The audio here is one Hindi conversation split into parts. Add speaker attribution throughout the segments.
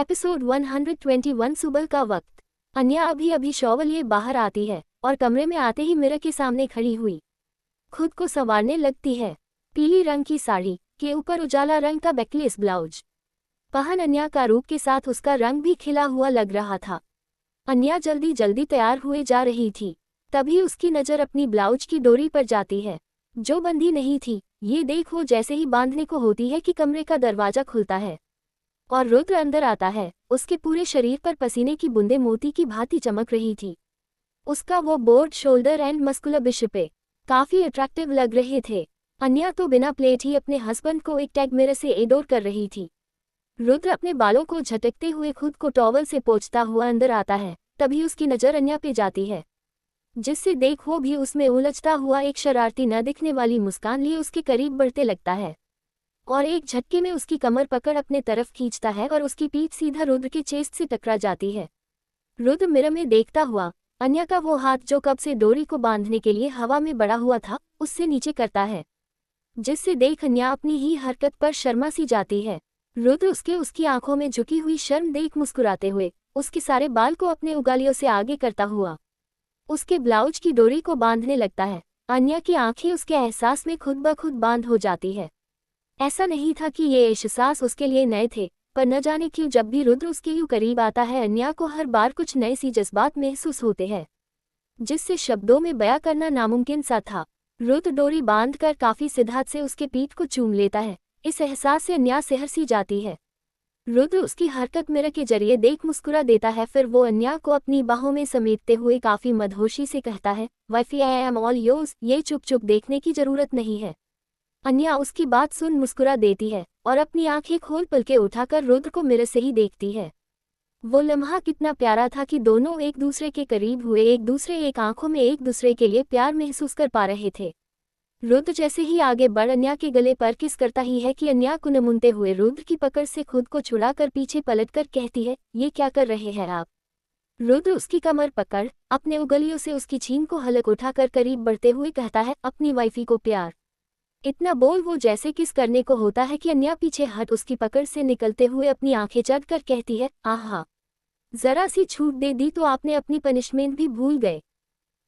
Speaker 1: एपिसोड 121 सुबह का वक्त। अन्या अभी अभी शॉवर लिए बाहर आती है और कमरे में आते ही मिरर के सामने खड़ी हुई खुद को संवारने लगती है। पीली रंग की साड़ी के ऊपर उजाला रंग का बैकलेस ब्लाउज पहन अन्या का रूप के साथ उसका रंग भी खिला हुआ लग रहा था। अन्या जल्दी जल्दी तैयार हुए जा रही थी, तभी उसकी नज़र अपनी ब्लाउज की डोरी पर जाती है जो बंधी नहीं थी। ये देख वो जैसे ही बांधने को होती है कि कमरे का दरवाजा खुलता है और रुद्र अंदर आता है। उसके पूरे शरीर पर पसीने की बूंदें मोती की भांति चमक रही थी। उसका वो बोर्ड शोल्डर एंड मस्कुलर बिशपे काफी अट्रैक्टिव लग रहे थे। अन्या तो बिना प्लेट ही अपने हस्बैंड को एक टैग मिरर से एडोर कर रही थी। रुद्र अपने बालों को झटकते हुए खुद को टॉवल से पोंछता हुआ अंदर आता है, तभी उसकी नज़र अन्या पे जाती है, जिससे देख वो भी उसमें उलझता हुआ एक शरारती न दिखने वाली मुस्कान लिए उसके करीब बढ़ते लगता है और एक झटके में उसकी कमर पकड़ अपने तरफ खींचता है और उसकी पीठ सीधा रुद्र के चेस्ट से टकरा जाती है। रुद्र मिरर में देखता हुआ अन्या का वो हाथ जो कब से डोरी को बांधने के लिए हवा में बढ़ा हुआ था उससे नीचे करता है, जिससे देख अन्या अपनी ही हरकत पर शर्मा सी जाती है। रुद्र उसकी आंखों में झुकी हुई शर्म देख मुस्कुराते हुए उसके सारे बाल को अपने उंगलियों से आगे करता हुआ उसके ब्लाउज की डोरी को बांधने लगता है। अन्या की आंखें उसके एहसास में खुद ब खुद बांध हो जाती है। ऐसा नहीं था कि ये एहसास उसके लिए नए थे, पर न जाने क्यों जब भी रुद्र उसके यूं करीब आता है अन्या को हर बार कुछ नए सी जज्बात महसूस होते हैं, जिससे शब्दों में बयां करना नामुमकिन सा था। रुद्र डोरी बांधकर काफी सिद्धांत से उसके पीठ को चूम लेता है। इस एहसास से अन्या सिहर सी जाती है। रुद्र उसकी हरकत मिरर के जरिए देख मुस्कुरा देता है, फिर वो अन्या को अपनी बाहों में समेटते हुए काफी मदहोशी से कहता है, wifey I am all yours, ये चुप चुप देखने की जरूरत नहीं है। अन्या उसकी बात सुन मुस्कुरा देती है और अपनी आंखें खोल पलके उठाकर रुद्र को मिरर से ही देखती है। वो लम्हा कितना प्यारा था कि दोनों एक दूसरे के करीब हुए एक दूसरे एक आंखों में एक दूसरे के लिए प्यार महसूस कर पा रहे थे। रुद्र जैसे ही आगे बढ़ अन्या के गले पर किस करता ही है कि अन्या को नमुनते हुए रुद्र की पकड़ से खुद को छुड़ाकर पीछे पलटकर कहती है, ये क्या कर रहे हैं आप। रुद्र उसकी कमर पकड़ अपने उंगलियों से उसकी छीन को हलक उठाकर करीब बढ़ते हुए कहता है, अपनी वाइफी को प्यार। इतना बोल वो जैसे किस करने को होता है कि अन्या पीछे हट उसकी पकड़ से निकलते हुए अपनी आंखें चढ़ कर कहती है, आहा, जरा सी छूट दे दी तो आपने अपनी पनिशमेंट भी भूल गए।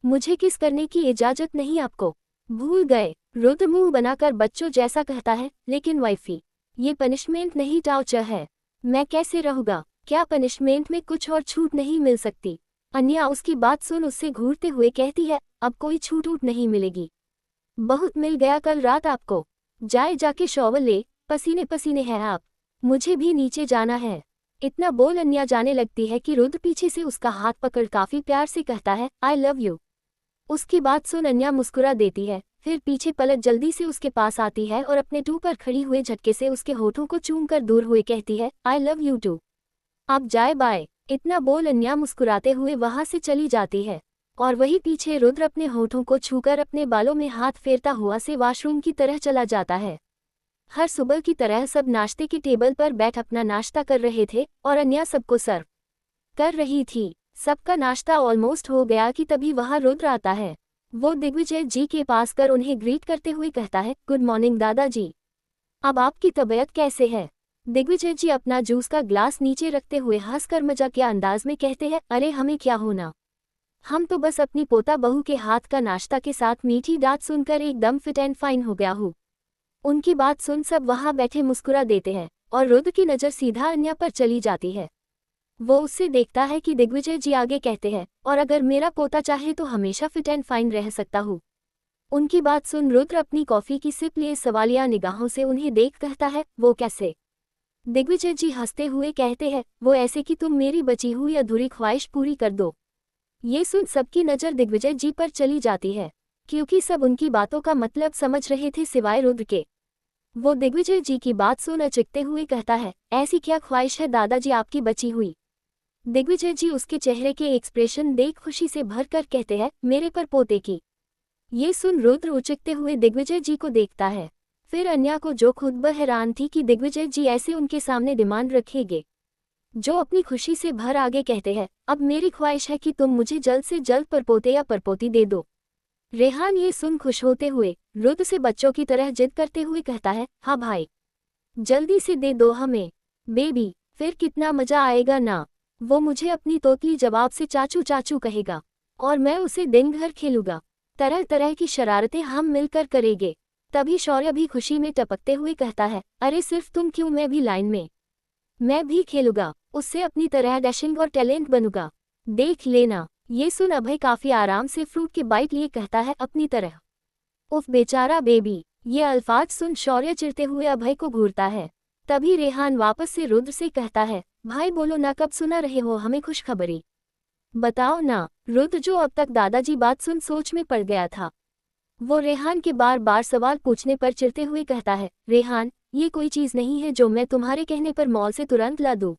Speaker 1: मुझे किस करने की इजाजत नहीं आपको, भूल गए। रुद्र मुंह बनाकर बच्चों जैसा कहता है, लेकिन वाइफी, ये पनिशमेंट नहीं टार्चर है, मैं कैसे रहूँगा। क्या पनिशमेंट में कुछ और छूट नहीं मिल सकती। अन्या उसकी बात सुन उससे घूरते हुए कहती है, अब कोई छूट ऊट नहीं मिलेगी, बहुत मिल गया कल रात आपको, जाके शॉवर ले, पसीने पसीने हैं आप, मुझे भी नीचे जाना है। इतना बोल अन्या जाने लगती है कि रुद्र पीछे से उसका हाथ पकड़ काफी प्यार से कहता है, आई लव यू। उसकी बात सुन अन्या मुस्कुरा देती है, फिर पीछे पलट जल्दी से उसके पास आती है और अपने टू पर खड़ी हुए झटके से उसके होठों को चूम कर दूर हुए कहती है, आई लव यू टू, आप जाए बाय। इतना बोल अन्या मुस्कुराते हुए वहां से चली जाती है और वही पीछे रुद्र अपने होठों को छूकर अपने बालों में हाथ फेरता हुआ से वॉशरूम की तरह चला जाता है। हर सुबह की तरह सब नाश्ते की टेबल पर बैठ अपना नाश्ता कर रहे थे और अन्या सबको सर्व कर रही थी। सबका नाश्ता ऑलमोस्ट हो गया कि तभी वहां रुद्र आता है। वो दिग्विजय जी के पास कर उन्हें ग्रीट करते हुए कहता है, गुड मॉर्निंग दादाजी, अब आपकी तबीयत कैसे है। दिग्विजय जी अपना जूस का ग्लास नीचे रखते हुए हंसकर मजाकिया अंदाज में कहते हैं, अरे हमें क्या होना, हम तो बस अपनी पोता बहू के हाथ का नाश्ता के साथ मीठी बात सुनकर एकदम फिट एंड फाइन हो गया हूँ। उनकी बात सुन सब वहां बैठे मुस्कुरा देते हैं और रुद्र की नज़र सीधा अन्या पर चली जाती है। वो उससे देखता है कि दिग्विजय जी आगे कहते हैं, और अगर मेरा पोता चाहे तो हमेशा फिट एंड फाइन रह सकता हूँ। उनकी बात सुन रुद्र अपनी कॉफी की सिप लिए सवालिया निगाहों से उन्हें देख कहता है, वो कैसे। दिग्विजय जी हंसते हुए कहते हैं, वो ऐसे कि तुम मेरी बची हुई अधूरी ख्वाहिश पूरी कर दो। ये सुन सबकी नज़र दिग्विजय जी पर चली जाती है, क्योंकि सब उनकी बातों का मतलब समझ रहे थे सिवाय रुद्र के। वो दिग्विजय जी की बात सुन अचकते हुए कहता है, ऐसी क्या ख्वाहिश है दादाजी आपकी बची हुई। दिग्विजय जी उसके चेहरे के एक्सप्रेशन देख खुशी से भर कर कहते हैं, मेरे पर पोते की। ये सुन रुद्र उचकते हुए दिग्विजय जी को देखता है, फिर अन्या को जो खुद ब हैरान थी कि दिग्विजय जी ऐसे उनके सामने डिमांड रखेंगे, जो अपनी खुशी से भर आगे कहते हैं, अब मेरी ख्वाहिश है कि तुम मुझे जल्द से जल्द परपोते या परपोती दे दो। रेहान ये सुन खुश होते हुए रुद्र से बच्चों की तरह जिद करते हुए कहता है, हाँ भाई, जल्दी से दे दो हमें बेबी। फिर कितना मजा आएगा ना। वो मुझे अपनी तोतली जवाब से चाचू चाचू कहेगा और मैं उसे दिन भर खेलूंगा। तरह तरह की शरारतें हम मिलकर करेंगे। तभी शौर्य भी खुशी में टपकते हुए कहता है, अरे सिर्फ तुम क्यों, मैं भी लाइन में। मैं भी खेलूंगा, उससे अपनी तरह डैशिंग और टैलेंट बनूंगा, देख लेना। ये सुन अभय काफी आराम से फ्रूट के बाइट लिए कहता है, अपनी तरह। उफ बेचारा बेबी। ये अल्फाज सुन शौर्य चिढ़ते हुए अभय को घूरता है। तभी रेहान वापस से रुद्र से कहता है, भाई बोलो ना, कब सुना रहे हो हमें खुशखबरी, बताओ ना। रुद्र जो अब तक दादाजी बात सुन सोच में पड़ गया था, वो रेहान के बार बार सवाल पूछने पर चिढ़ते हुए कहता है, रेहान ये कोई चीज़ नहीं है जो मैं तुम्हारे कहने पर मॉल से तुरंत ला दूँ।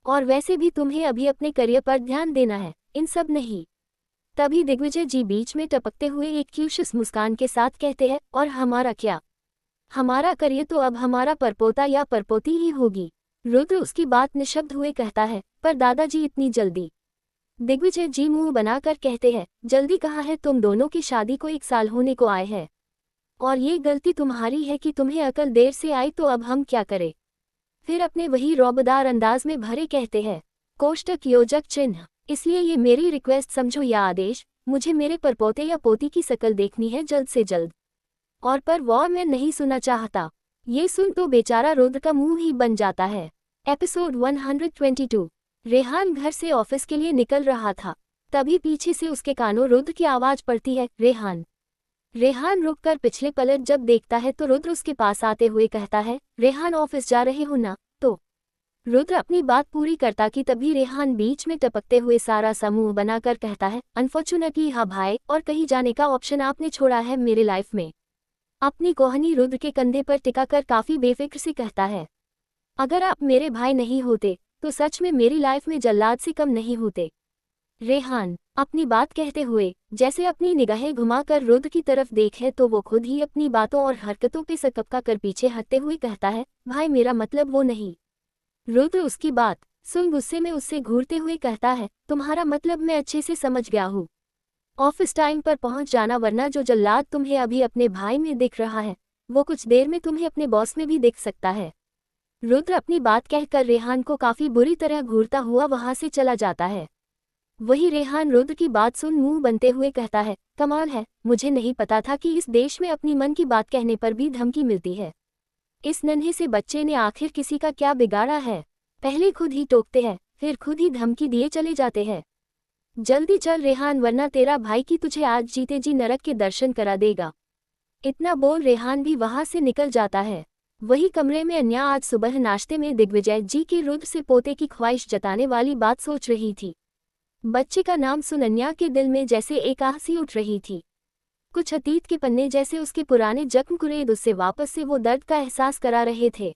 Speaker 1: और वैसे भी तुम्हें अभी अपने करियर पर ध्यान देना है, इन सब नहीं। तभी दिग्विजय जी बीच में टपकते हुए एक क्यूशियस मुस्कान के साथ कहते हैं, और हमारा क्या, हमारा करियर तो अब हमारा परपोता या परपोती ही होगी। रुद्र उसकी बात निशब्द हुए कहता है, पर दादाजी इतनी जल्दी। दिग्विजय जी मुंह बनाकर कहते हैं, जल्दी कहा है, तुम दोनों की शादी को 1 साल होने को आए हैं और ये गलती तुम्हारी है कि तुम्हें अकल देर से आई, तो अब हम क्या करें। फिर अपने वही रौबदार अंदाज में भरे कहते हैं, कोष्टक योजक चिन्ह, इसलिए ये मेरी रिक्वेस्ट समझो या आदेश, मुझे मेरे परपोते या पोती की शकल देखनी है जल्द से जल्द, और पर वो मैं नहीं सुना चाहता। ये सुन तो बेचारा रुद्र का मुंह ही बन जाता है। एपिसोड 122। रेहान घर से ऑफिस के लिए निकल रहा था, तभी पीछे से उसके कानों रुद्र की आवाज पड़ती है, रेहान। रेहान रुककर पिछले पलट जब देखता है तो रुद्र उसके पास आते हुए कहता है, रेहान ऑफिस जा रहे हो ना। तो रुद्र अपनी बात पूरी करता कि तभी रेहान बीच में टपकते हुए सारा समूह बनाकर कहता है, अनफॉर्चुनेटली हाँ भाई, और कहीं जाने का ऑप्शन आपने छोड़ा है मेरे लाइफ में। अपनी कोहनी रुद्र के कंधे पर टिकाकर काफी बेफिक्र से कहता है, अगर आप मेरे भाई नहीं होते तो सच में मेरी लाइफ में जल्लाद से कम नहीं होते। रेहान अपनी बात कहते हुए जैसे अपनी निगाहें घुमाकर रुद्र की तरफ देखे तो वो खुद ही अपनी बातों और हरकतों पे सकपका कर पीछे हटते हुए कहता है, भाई मेरा मतलब वो नहीं। रुद्र उसकी बात सुन गुस्से में उससे घूरते हुए कहता है, तुम्हारा मतलब मैं अच्छे से समझ गया हूँ। ऑफिस टाइम पर पहुंच जाना, वरना जो जल्लाद तुम्हें अभी अपने भाई में दिख रहा है वो कुछ देर में तुम्हें अपने बॉस में भी दिख सकता है। रुद्र अपनी बात कहकर रेहान को काफी बुरी तरह घूरता हुआ वहां से चला जाता है। वही रेहान रुद्र की बात सुन मुंह बनते हुए कहता है, कमाल है, मुझे नहीं पता था कि इस देश में अपनी मन की बात कहने पर भी धमकी मिलती है। इस नन्हे से बच्चे ने आखिर किसी का क्या बिगाड़ा है, पहले खुद ही टोकते हैं फिर खुद ही धमकी दिए चले जाते हैं। जल्दी चल रेहान, वरना तेरा भाई की तुझे आज जीते जी नरक के दर्शन करा देगा। इतना बोल रेहान भी वहां से निकल जाता है। वही कमरे में अन्या आज सुबह नाश्ते में दिग्विजय जी की रुद्र से पोते की ख्वाहिश जताने वाली बात सोच रही थी। बच्चे का नाम सुन अन्या के दिल में जैसे एक आह सी उठ रही थी। कुछ अतीत के पन्ने जैसे उसके पुराने जख्म कुरेद उससे वापस से वो दर्द का एहसास करा रहे थे।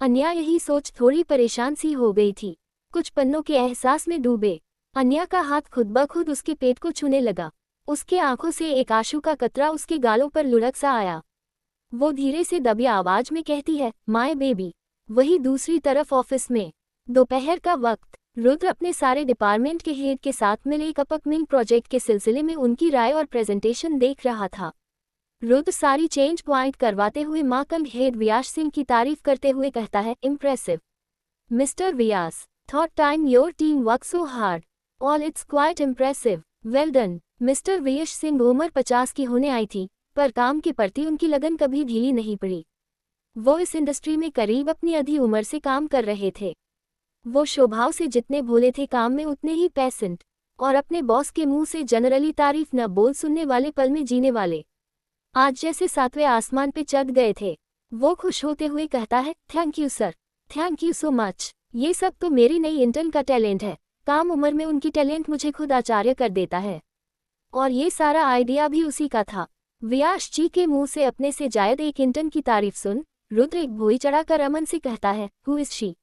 Speaker 1: अन्या यही सोच थोड़ी परेशान सी हो गई थी। कुछ पन्नों के एहसास में डूबे अन्या का हाथ खुद ब खुद उसके पेट को छूने लगा। उसके आंखों से एक आंसू का कतरा उसके गालों पर लुढ़क सा आया। वो धीरे से दबी आवाज में कहती है, माय बेबी। वही दूसरी तरफ ऑफिस में दोपहर का वक्त रुद्र अपने सारे डिपार्टमेंट के हेड के साथ मिले एक अपकमिंग प्रोजेक्ट के सिलसिले में उनकी राय और प्रेजेंटेशन देख रहा था। रुद्र सारी चेंज पॉइंट करवाते हुए माकंग हेड व्यास सिंह की तारीफ करते हुए कहता है, impressive mister Vyas, thought time your team work so hard, all it's quite impressive, well done. Mister Vyas Singh उम्र 50 की होने आई थी, पर काम के प्रति उनकी लगन कभी ढीली नहीं पड़ी। वो इस इंडस्ट्री में करीब अपनी आधी उम्र से काम कर रहे थे। वो स्वभाव से जितने भोले थे, काम में उतने ही पैसेंट, और अपने बॉस के मुंह से जनरली तारीफ न बोल सुनने वाले, पल में जीने वाले। आज जैसे 7वें आसमान पे चढ़ गए थे। वो खुश होते हुए कहता है, thank you sir, thank you so much. ये सब तो मेरी नई इंटर्न का टैलेंट है। काम उम्र में उनकी टैलेंट मुझे खुद आचार्य कर देता है, और ये सारा आइडिया भी उसी का था। व्यास जी के मुंह से अपने से जायद एक इंटर्न की तारीफ सुन रुद्र एक भोई चढ़ाकर अमन से कहता है, हु इज शी।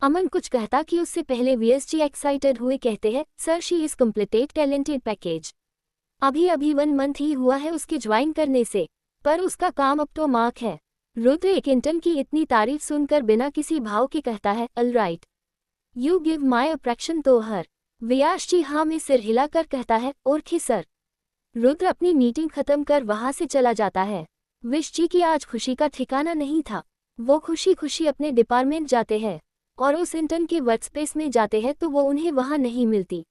Speaker 1: अमन कुछ कहता कि उससे पहले व्यास जी एक्साइटेड हुए कहते हैं, sir she is completed talented package. अभी 1 मंथ ही हुआ है उसके ज्वाइन करने से, पर उसका काम अब तो मार्क है। रुद्र एक इंटर्न की इतनी तारीफ सुनकर बिना किसी भाव के कहता है, all right, you give my appreciation to her. व्यास जी हाँ में सिर हिलाकर कहता है, ओरखे सर। रुद्र अपनी मीटिंग खत्म कर वहां से चला जाता है। विश जी की आज खुशी का ठिकाना नहीं था। वो खुशी खुशी अपने डिपार्टमेंट जाते हैं। और उस इंटर्न के वर्कस्पेस में जाते हैं तो वो उन्हें वहां नहीं मिलती।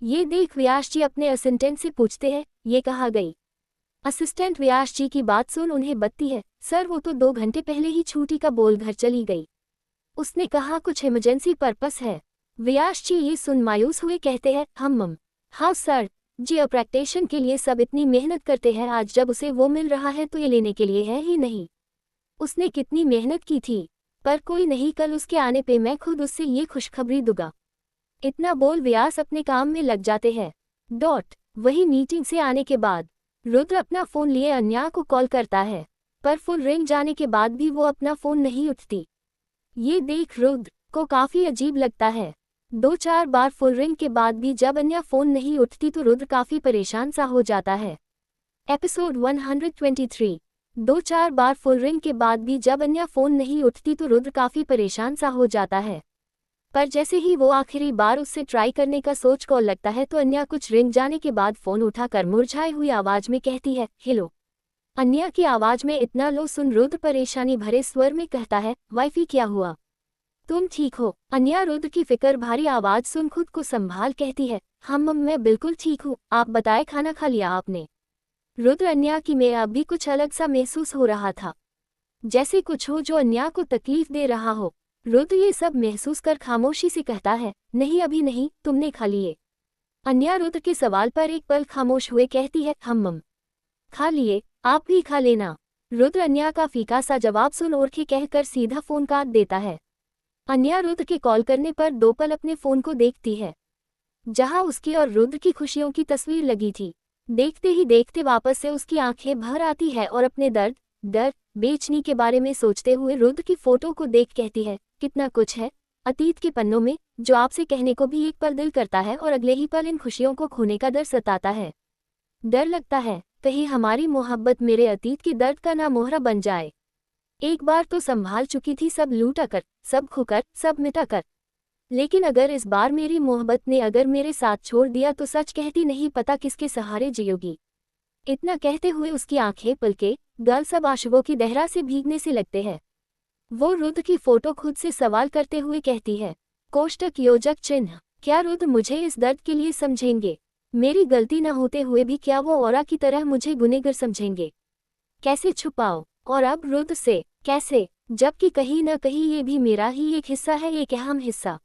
Speaker 1: ये देख व्यास जी अपने असिस्टेंट से पूछते हैं, ये कहाँ गई? असिस्टेंट व्यास जी की बात सुन उन्हें बत्ती है, सर वो तो 2 घंटे पहले ही छुट्टी का बोल घर चली गई। उसने कहा कुछ इमरजेंसी पर्पस है। व्यास जी ये सुन मायूस हुए कहते हैं, हाँ सर जी, प्रैक्टिशन के लिए सब इतनी मेहनत करते हैं, आज जब उसे वो मिल रहा है तो ये लेने के लिए है ही नहीं। उसने कितनी मेहनत की थी, पर कोई नहीं, कल उसके आने पे मैं खुद उससे ये खुशखबरी दूंगा। इतना बोल व्यास अपने काम में लग जाते हैं। वही मीटिंग से आने के बाद रुद्र अपना फोन लिए अन्या को कॉल करता है, पर फुल रिंग जाने के बाद भी वो अपना फोन नहीं उठती। ये देख रुद्र को काफी अजीब लगता है। 2-4 बार फुल रिंग के बाद भी जब अन्या फोन नहीं उठती तो रुद्र काफी परेशान सा हो जाता है। एपिसोड 123। 2-4 बार फुल रिंग के बाद भी जब अन्या फोन नहीं उठती तो रुद्र काफी परेशान सा हो जाता है। पर जैसे ही वो आखिरी बार उससे ट्राई करने का सोच को लगता है तो अन्या कुछ रिंग जाने के बाद फोन उठाकर मुरझाई हुई आवाज में कहती है, हेलो। अन्या की आवाज में इतना लो सुन रुद्र परेशानी भरे स्वर में कहता है, वाइफी क्या हुआ? तुम ठीक हो? अन्या रुद्र की फिक्र भारी आवाज सुन खुद को संभाल कहती है, हाँ मैं बिल्कुल ठीक हूँ, आप बताए खाना खा लिया आपने? रुद्र अन्या की में अब भी कुछ अलग सा महसूस हो रहा था, जैसे कुछ हो जो अन्या को तकलीफ दे रहा हो। रुद्र ये सब महसूस कर खामोशी से कहता है, नहीं अभी नहीं, तुमने खा लिए? अन्या रुद्र के सवाल पर एक पल खामोश हुए कहती है, हम खा लिए, आप भी खा लेना। रुद्र अन्या का फीका सा जवाब सुन ओरखे कहकर सीधा फोन काट देता है। अन्या रुद्र के कॉल करने पर 2 पल अपने फोन को देखती है, जहां उसकी और रुद्र की खुशियों की तस्वीर लगी थी। देखते ही देखते वापस से उसकी आंखें भर आती है और अपने दर्द, डर, बेचैनी के बारे में सोचते हुए रुद्र की फोटो को देख कहती है, कितना कुछ है अतीत के पन्नों में जो आपसे कहने को भी एक पल दिल करता है और अगले ही पल इन खुशियों को खोने का डर सताता है। डर लगता है कहीं हमारी मोहब्बत मेरे अतीत के दर्द का ना मोहरा बन जाए। एक बार तो संभाल चुकी थी सब लूटा कर, सब खोकर, सब मिटा कर, लेकिन अगर इस बार मेरी मोहब्बत ने अगर मेरे साथ छोड़ दिया तो सच कहती नहीं पता किसके सहारे जियोगी। इतना कहते हुए उसकी आंखें, पलके, गाल सब आंसुओं की दहरा से भीगने से लगते हैं। वो रुद्र की फोटो खुद से सवाल करते हुए कहती है, कोष्टक योजक चिन्ह, क्या रुद्र मुझे इस दर्द के लिए समझेंगे? मेरी गलती न होते हुए भी क्या वो औरा की तरह मुझे गुनहगार समझेंगे? कैसे छुपाओ, और अब रुद्र से कैसे, जबकि कहीं न कहीं ये भी मेरा ही एक हिस्सा है, एक अहम हिस्सा।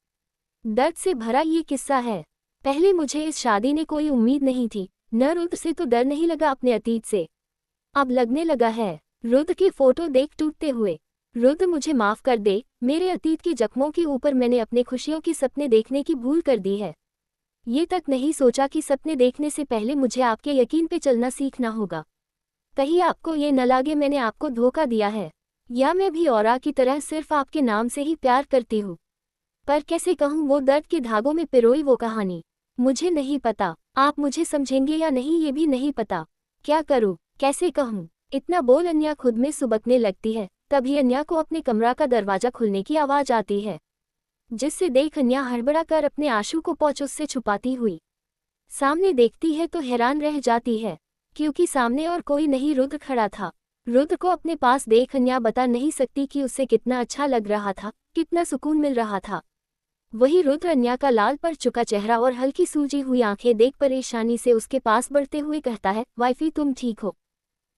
Speaker 1: दर्द से भरा ये किस्सा है। पहले मुझे इस शादी ने कोई उम्मीद नहीं थी, न रुद्र से तो डर नहीं लगा अपने अतीत से, अब लगने लगा है। रुद्र की फोटो देख टूटते हुए, रुद्र मुझे माफ कर दे, मेरे अतीत के जख्मों के ऊपर मैंने अपने खुशियों की सपने देखने की भूल कर दी है। ये तक नहीं सोचा कि सपने देखने से पहले मुझे आपके यकीन पे चलना सीखना होगा। कहीं आपको ये न लगे मैंने आपको धोखा दिया है, या मैं भी औरा की तरह सिर्फ आपके नाम से ही प्यार करती हूँ। पर कैसे कहूँ वो दर्द के धागों में पिरोई वो कहानी, मुझे नहीं पता आप मुझे समझेंगे या नहीं, ये भी नहीं पता। क्या करूँ, कैसे कहूँ? इतना बोल अन्या खुद में सुबकने लगती है। तभी अन्या को अपने कमरा का दरवाजा खुलने की आवाज आती है, जिससे देख अन्या हड़बड़ा कर अपने आंसू को पोंछ उससे छुपाती हुई सामने देखती है तो हैरान रह जाती है, क्योंकि सामने और कोई नहीं रुद्र खड़ा था। रुद्र को अपने पास देख अन्या बता नहीं सकती कि उससे कितना अच्छा लग रहा था, कितना सुकून मिल रहा था। वही रुद्र अन्या का लाल पड़ चुका चेहरा और हल्की सूजी हुई आंखें देख परेशानी से उसके पास बढ़ते हुए कहता है, वाइफी तुम ठीक हो?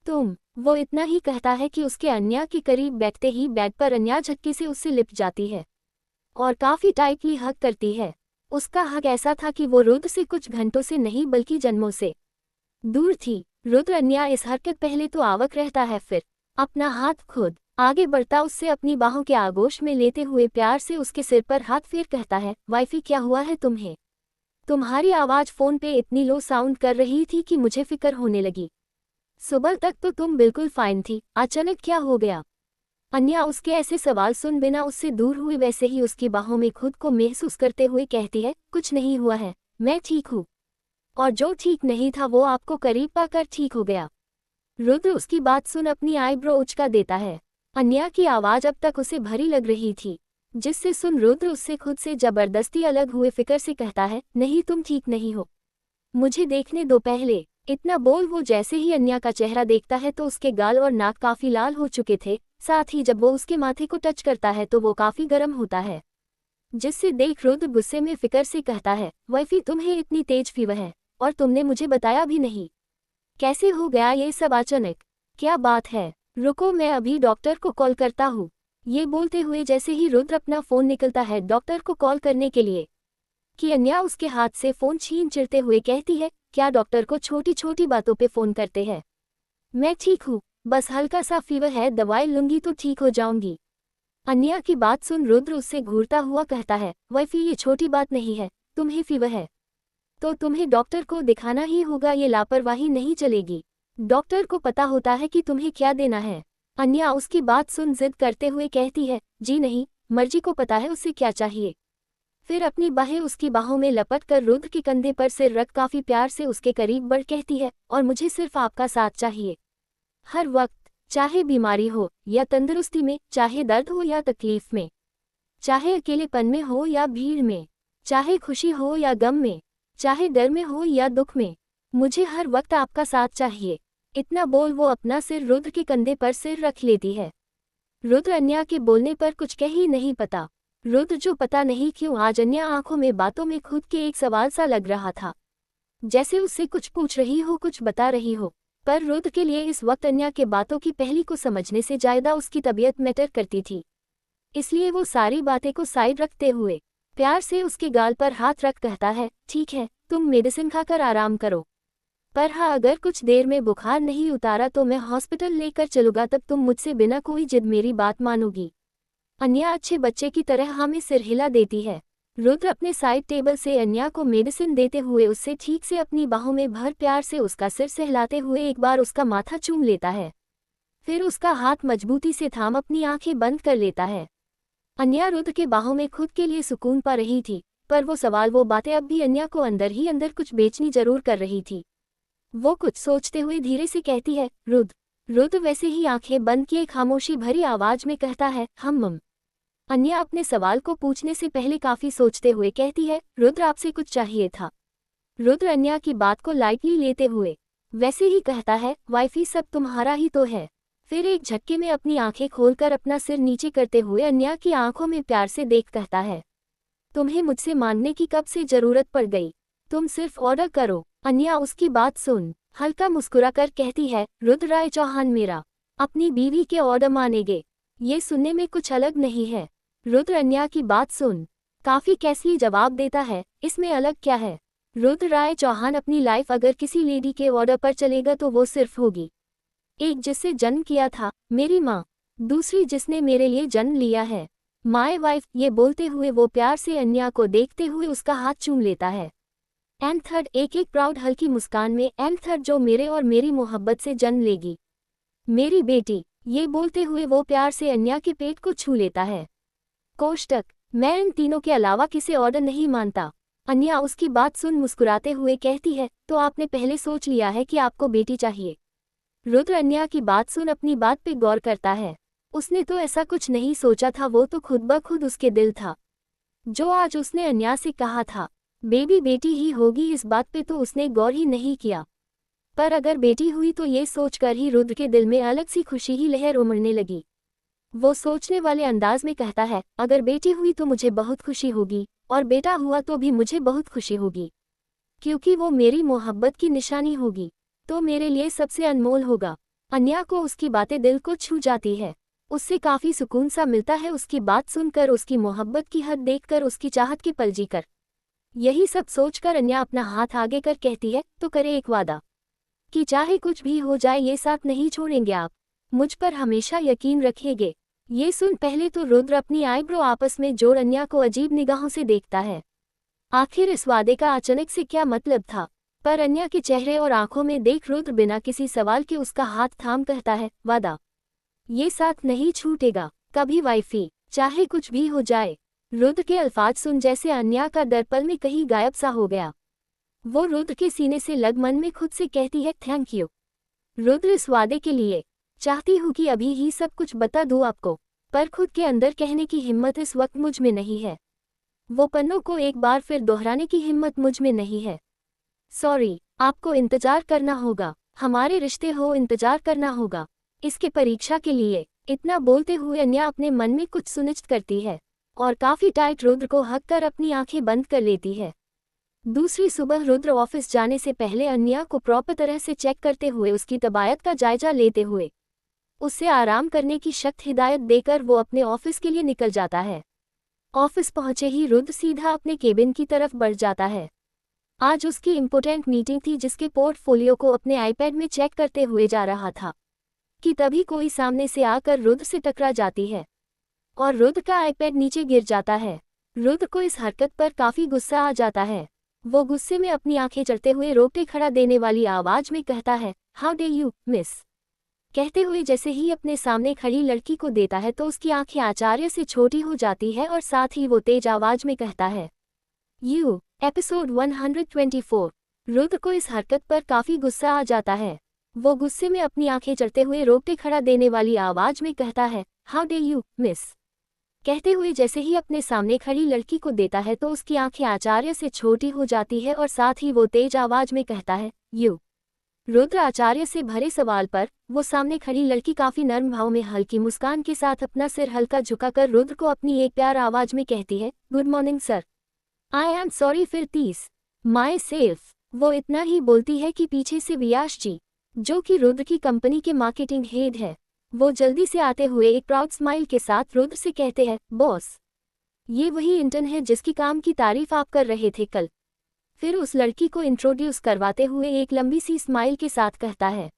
Speaker 1: तुम, वो इतना ही कहता है कि उसके अन्या के करीब बैठते ही बेड पर अन्या झटके से उससे लिपट जाती है और काफी टाइटली हग करती है। उसका हग ऐसा था कि वो रुद्र से कुछ घंटों से नहीं बल्कि जन्मों से दूर थी। रुद्र अन्या इस हरकत पहले तो आवाक रहता है, फिर अपना हाथ खुद आगे बढ़ता उससे अपनी बाहों के आगोश में लेते हुए प्यार से उसके सिर पर हाथ फेर कहता है, वाइफी क्या हुआ है तुम्हें? तुम्हारी आवाज फोन पे इतनी लो साउंड कर रही थी कि मुझे फिक्र होने लगी। सुबह तक तो तुम बिल्कुल फाइन थी, अचानक क्या हो गया? अन्या उसके ऐसे सवाल सुन बिना उससे दूर हुए वैसे ही उसकी बाहों में खुद को महसूस करते हुए कहती है, कुछ नहीं हुआ है, मैं ठीक हूँ, और जो ठीक नहीं था वो आपको करीब पाकर ठीक हो गया। रुद्र उसकी बात सुन अपनी आईब्रो उचका देता है। अन्या की आवाज अब तक उसे भरी लग रही थी, जिससे सुन रुद्र उससे खुद से जबरदस्ती अलग हुए फिक्र से कहता है, नहीं तुम ठीक नहीं हो, मुझे देखने दो पहले। इतना बोल वो जैसे ही अन्या का चेहरा देखता है तो उसके गाल और नाक काफी लाल हो चुके थे, साथ ही जब वो उसके माथे को टच करता है तो वो काफी गर्म होता है। जिससे देख रुद्र गुस्से में फिकर से कहता है, वाइफी तुम्हें इतनी तेज फीवर है और तुमने मुझे बताया भी नहीं। कैसे हो गया ये सब अचानक? क्या बात है? रुको मैं अभी डॉक्टर को कॉल करता हूँ। ये बोलते हुए जैसे ही रुद्र अपना फोन निकलता है डॉक्टर को कॉल करने के लिए कि अन्या उसके हाथ से फोन छीन चिढ़ते हुए कहती है, क्या डॉक्टर को छोटी छोटी बातों पे फोन करते हैं? मैं ठीक हूँ, बस हल्का सा फीवर है, दवाई लूंगी तो ठीक हो जाऊंगी। अन्या की बात सुन रुद्र उससे घूरता हुआ कहता है, वाइफी ये छोटी बात नहीं है, तुम्हें फीवर है तो तुम्हें डॉक्टर को दिखाना ही होगा, ये लापरवाही नहीं चलेगी। डॉक्टर को पता होता है कि तुम्हें क्या देना है। अन्या उसकी बात सुन जिद करते हुए कहती है, जी नहीं, मर्जी को पता है उसे क्या चाहिए। फिर अपनी बाहें उसकी बाहों में लपट कर रुद्र के कंधे पर सिर रख काफी प्यार से उसके करीब बढ़ कहती है, और मुझे सिर्फ आपका साथ चाहिए। हर वक्त, चाहे बीमारी हो या तंदुरुस्ती में, चाहे दर्द हो या तकलीफ में, चाहे अकेलेपन में हो या भीड़ में, चाहे खुशी हो या गम में, चाहे डर में हो या दुख में, मुझे हर वक्त आपका साथ चाहिए। इतना बोल वो अपना सिर रुद्र के कंधे पर सिर रख लेती है। रुद्र अन्या के बोलने पर कुछ कह ही नहीं पता। रुद्र जो पता नहीं क्यों आज अन्या आंखों में बातों में खुद के एक सवाल सा लग रहा था, जैसे उससे कुछ पूछ रही हो, कुछ बता रही हो। पर रुद्र के लिए इस वक्त अन्या के बातों की पहली को समझने से ज्यादा उसकी तबीयत मैटर करती थी। इसलिए वो सारी बातें को साइड रखते हुए प्यार से उसके गाल पर हाथ रख कहता है, ठीक है, तुम मेडिसिन खाकर आराम करो, पर हाँ अगर कुछ देर में बुखार नहीं उतारा तो मैं हॉस्पिटल लेकर चलूंगा, तब तुम मुझसे बिना कोई जिद मेरी बात मानोगी। अन्या अच्छे बच्चे की तरह हमें सिर हिला देती है। रुद्र अपने साइड टेबल से अन्या को मेडिसिन देते हुए उससे ठीक से अपनी बाहों में भर प्यार से उसका सिर सहलाते हुए एक बार उसका माथा चूम लेता है, फिर उसका हाथ मजबूती से थाम अपनी आंखें बंद कर लेता है। अन्या रुद्र के बाहों में खुद के लिए सुकून पा रही थी, पर वो सवाल वो बातें अब भी अन्या को अंदर ही अंदर कुछ बेचनी जरूर कर रही थी। वो कुछ सोचते हुए धीरे से कहती है, रुद्र। रुद्र वैसे ही आंखें बंद किए खामोशी भरी आवाज में कहता है, हम। अन्या अपने सवाल को पूछने से पहले काफी सोचते हुए कहती है, रुद्र आपसे कुछ चाहिए था। रुद्र अन्या की बात को लाइटली लेते हुए वैसे ही कहता है, वाइफी सब तुम्हारा ही तो है। फिर एक झटके में अपनी आंखें खोलकर अपना सिर नीचे करते हुए अन्या की आंखों में प्यार से देख कहता है, तुम्हें मुझसे मांगने की कब से जरूरत पड़ गई, तुम सिर्फ ऑर्डर करो। अन्या उसकी बात सुन हल्का मुस्कुराकर कहती है, रुद्र राय चौहान मेरा अपनी बीवी के ऑर्डर मानेंगे, ये सुनने में कुछ अलग नहीं है। रुद्र अन्या की बात सुन काफी कैसी जवाब देता है, इसमें अलग क्या है। रुद्र राय चौहान अपनी लाइफ अगर किसी लेडी के ऑर्डर पर चलेगा तो वो सिर्फ होगी एक जिससे जन्म किया था, मेरी माँ, दूसरी जिसने मेरे लिए जन्म लिया है, माय वाइफ। ये बोलते हुए वो प्यार से अन्या को देखते हुए उसका हाथ चूम लेता है। एंड थर्ड, एक एक प्राउड हल्की मुस्कान में, एंड थर्ड जो मेरे और मेरी मोहब्बत से जन्म लेगी, मेरी बेटी। ये बोलते हुए वो प्यार से अन्या के पेट को छू लेता है। कोष्टक, मैं इन तीनों के अलावा किसी ऑर्डर नहीं मानता। अन्या उसकी बात सुन मुस्कुराते हुए कहती है, तो आपने पहले सोच लिया है कि आपको बेटी चाहिए। रुद्र अन्या की बात सुन अपनी बात पे गौर करता है। उसने तो ऐसा कुछ नहीं सोचा था, वो तो खुद ब खुद उसके दिल था जो आज उसने अन्या से कहा था बेबी बेटी ही होगी, इस बात पे तो उसने गौर ही नहीं किया। पर अगर बेटी हुई तो ये सोचकर ही रुद्र के दिल में अलग सी खुशी ही लहर उमड़ने लगी। वो सोचने वाले अंदाज में कहता है, अगर बेटी हुई तो मुझे बहुत खुशी होगी, और बेटा हुआ तो भी मुझे बहुत खुशी होगी, क्योंकि वो मेरी मोहब्बत की निशानी होगी, तो मेरे लिए सबसे अनमोल होगा। अन्या को उसकी बातें दिल को छू जाती है, उससे काफी सुकून सा मिलता है उसकी बात सुनकर, उसकी मोहब्बत की हद देखकर, उसकी चाहत की पलजी कर। यही सब सोचकर अन्या अपना हाथ आगे कर कहती है, तो करे एक वादा कि चाहे कुछ भी हो जाए ये साथ नहीं छोड़ेंगे, आप मुझ पर हमेशा यकीन रखेंगे। ये सुन पहले तो रुद्र अपनी आईब्रो आपस में जोड़ अन्या को अजीब निगाहों से देखता है। आखिर इस वादे का अचानक से क्या मतलब था, पर अन्या के चेहरे और आंखों में देख रुद्र बिना किसी सवाल के उसका हाथ थाम कहता है, वादा, ये साथ नहीं छूटेगा कभी वाइफी, चाहे कुछ भी हो जाए। रुद्र के अल्फाज सुन जैसे अन्या का डर पल में कहीं गायब सा हो गया। वो रुद्र के सीने से लग मन में खुद से कहती है, थैंक यू रुद्र इस वादे के लिए। चाहती हूँ कि अभी ही सब कुछ बता दूँ आपको, पर खुद के अंदर कहने की हिम्मत इस वक्त मुझ में नहीं है। वो पन्नों को एक बार फिर दोहराने की हिम्मत मुझ में नहीं है। सॉरी, आपको इंतजार करना होगा, हमारे रिश्ते हो इंतजार करना होगा इसके परीक्षा के लिए। इतना बोलते हुए अन्या अपने मन में कुछ सुनिश्चित करती है और काफी टाइट रुद्र को हक कर अपनी आंखें बंद कर लेती है। दूसरी सुबह रुद्र ऑफिस जाने से पहले अन्या को प्रॉपर तरह से चेक करते हुए उसकी तबीयत का जायजा लेते हुए उससे आराम करने की सख्त हिदायत देकर वो अपने ऑफिस के लिए निकल जाता है। ऑफिस पहुंचे ही रुद्र सीधा अपने केबिन की तरफ बढ़ जाता है। आज उसकी इम्पोर्टेंट मीटिंग थी जिसके पोर्टफोलियो को अपने आईपैड में चेक करते हुए जा रहा था कि तभी कोई सामने से आकर रुद्र से टकरा जाती है और रुद्र का आईपैड नीचे गिर जाता है। रुद्र को इस हरकत पर काफी गुस्सा आ जाता है। वो गुस्से में अपनी आंखें चढ़ते हुए रोकते खड़ा देने वाली आवाज में कहता है, हाउ डे यू मिस। कहते हुए जैसे ही अपने सामने खड़ी लड़की को देता है तो उसकी आंखें आचार्य से छोटी हो जाती है और साथ ही वो तेज आवाज में कहता है, यू। एपिसोड 124। रुद्र को इस हरकत पर काफी गुस्सा आ जाता है। वो गुस्से में अपनी आंखें चढ़ते हुए रोकते खड़ा देने वाली आवाज में कहता है, हाउ डे यू मिस। कहते हुए जैसे ही अपने सामने खड़ी लड़की को देता है तो उसकी आंखें आचार्य से छोटी हो जाती है और साथ ही वो तेज आवाज में कहता है, यू। रुद्र आचार्य से भरे सवाल पर वो सामने खड़ी लड़की काफी नर्म भाव में हल्की मुस्कान के साथ अपना सिर हल्का झुकाकर रुद्र को अपनी एक प्यार आवाज में कहती है, good morning sir. I am sorry फिर 30 माई सेल्फ। वो इतना ही बोलती है कि पीछे से वियास जी, जो कि रुद्र की कंपनी के मार्केटिंग हेड है, वो जल्दी से आते हुए एक प्राउड स्माइल के साथ रुद्र से कहते हैं, बॉस, ये वही इंटर्न है जिसकी काम की तारीफ आप कर रहे थे कल। फिर उस लड़की को इंट्रोड्यूस करवाते हुए एक लंबी सी स्माइल के साथ कहता है,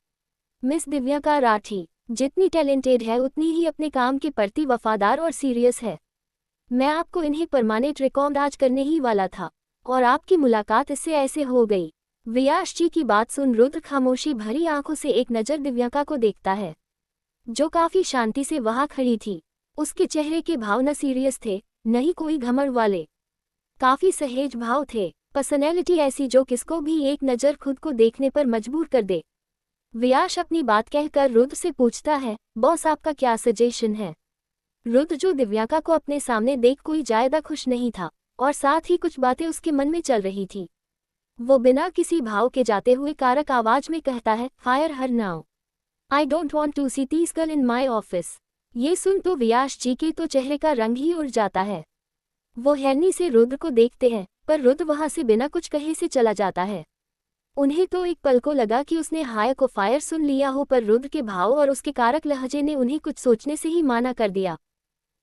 Speaker 1: मिस दिव्या राठी जितनी टैलेंटेड है उतनी ही अपने काम के प्रति वफादार और सीरियस है। मैं आपको इन्हें परमानेंट रिकॉर्ड आज करने ही वाला था और आपकी मुलाकात इससे ऐसे हो गई। वियास जी की बात सुन रुद्र खामोशी भरी आंखों से एक नज़र दिव्या को देखता है, जो काफी शांति से वहां खड़ी थी। उसके चेहरे के भाव न सीरियस थे न ही कोई घमंड वाले, काफी सहेज भाव थे। पर्सनैलिटी ऐसी जो किसको भी एक नज़र खुद को देखने पर मजबूर कर दे। वियास अपनी बात कहकर रुद्र से पूछता है, बॉस आपका क्या सजेशन है। रुद्र जो दिव्या को अपने सामने देख कोई ज्यादा खुश नहीं था और साथ ही कुछ बातें उसके मन में चल रही थी। वो बिना किसी भाव के जाते हुए कारक आवाज में कहता है, fire her now. I don't want to see this girl in my office. ये सुन तो वियास जी के तो चेहरे का रंग ही उड़ जाता है। वो हैरानी से रुद्र को देखते हैं पर रुद्र वहां से बिना कुछ कहे से चला जाता है। उन्हें तो एक पल को लगा कि उसने हाय को फायर सुन लिया हो, पर रुद्र के भाव और उसके कारक लहजे ने उन्हें कुछ सोचने से ही माना कर दिया।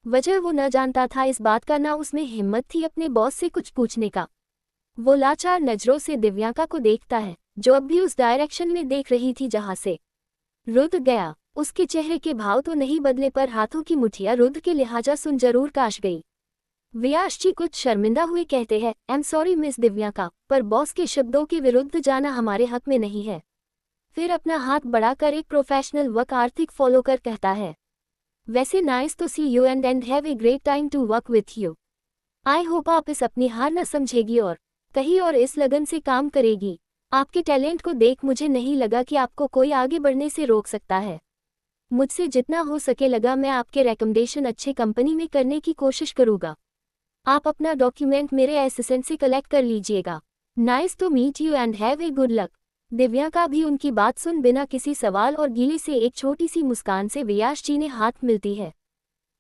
Speaker 1: वजह वो न जानता था इस बात का, ना उसमें हिम्मत थी अपने बॉस से कुछ पूछने का। वो लाचार नजरों से दिव्या को देखता है, जो अब भी उस डायरेक्शन में देख रही थी जहां से रुद्र गया। उसके चेहरे के भाव तो नहीं बदले पर हाथों की मुठियां रुद्र के लिहाजा सुन जरूर काश गई। वियास जी कुछ शर्मिंदा हुए कहते हैं, I am sorry miss Divya पर बॉस के शब्दों के विरुद्ध जाना हमारे हक में नहीं है। फिर अपना हाथ बढ़ाकर एक प्रोफेशनल वर्क आर्थिक फॉलो कर कहता है, वैसे nice to see you and have a great time to work with you. I hope आप इस अपनी हार न समझेगी और कहीं और इस लगन से काम करेगी। आपके टैलेंट को देख मुझे नहीं लगा कि आपको कोई आगे बढ़ने से रोक सकता है। मुझसे जितना हो सके लगा मैं आपके रिकमेंडेशन अच्छे कंपनी में करने की कोशिश करूँगा। आप अपना डॉक्यूमेंट मेरे असिस्टेंट से कलेक्ट कर लीजिएगा। Nice to meet you and have a good luck. Divya भी उनकी बात सुन बिना किसी सवाल और गीले से एक छोटी सी मुस्कान से वियास जी ने हाथ मिलती है।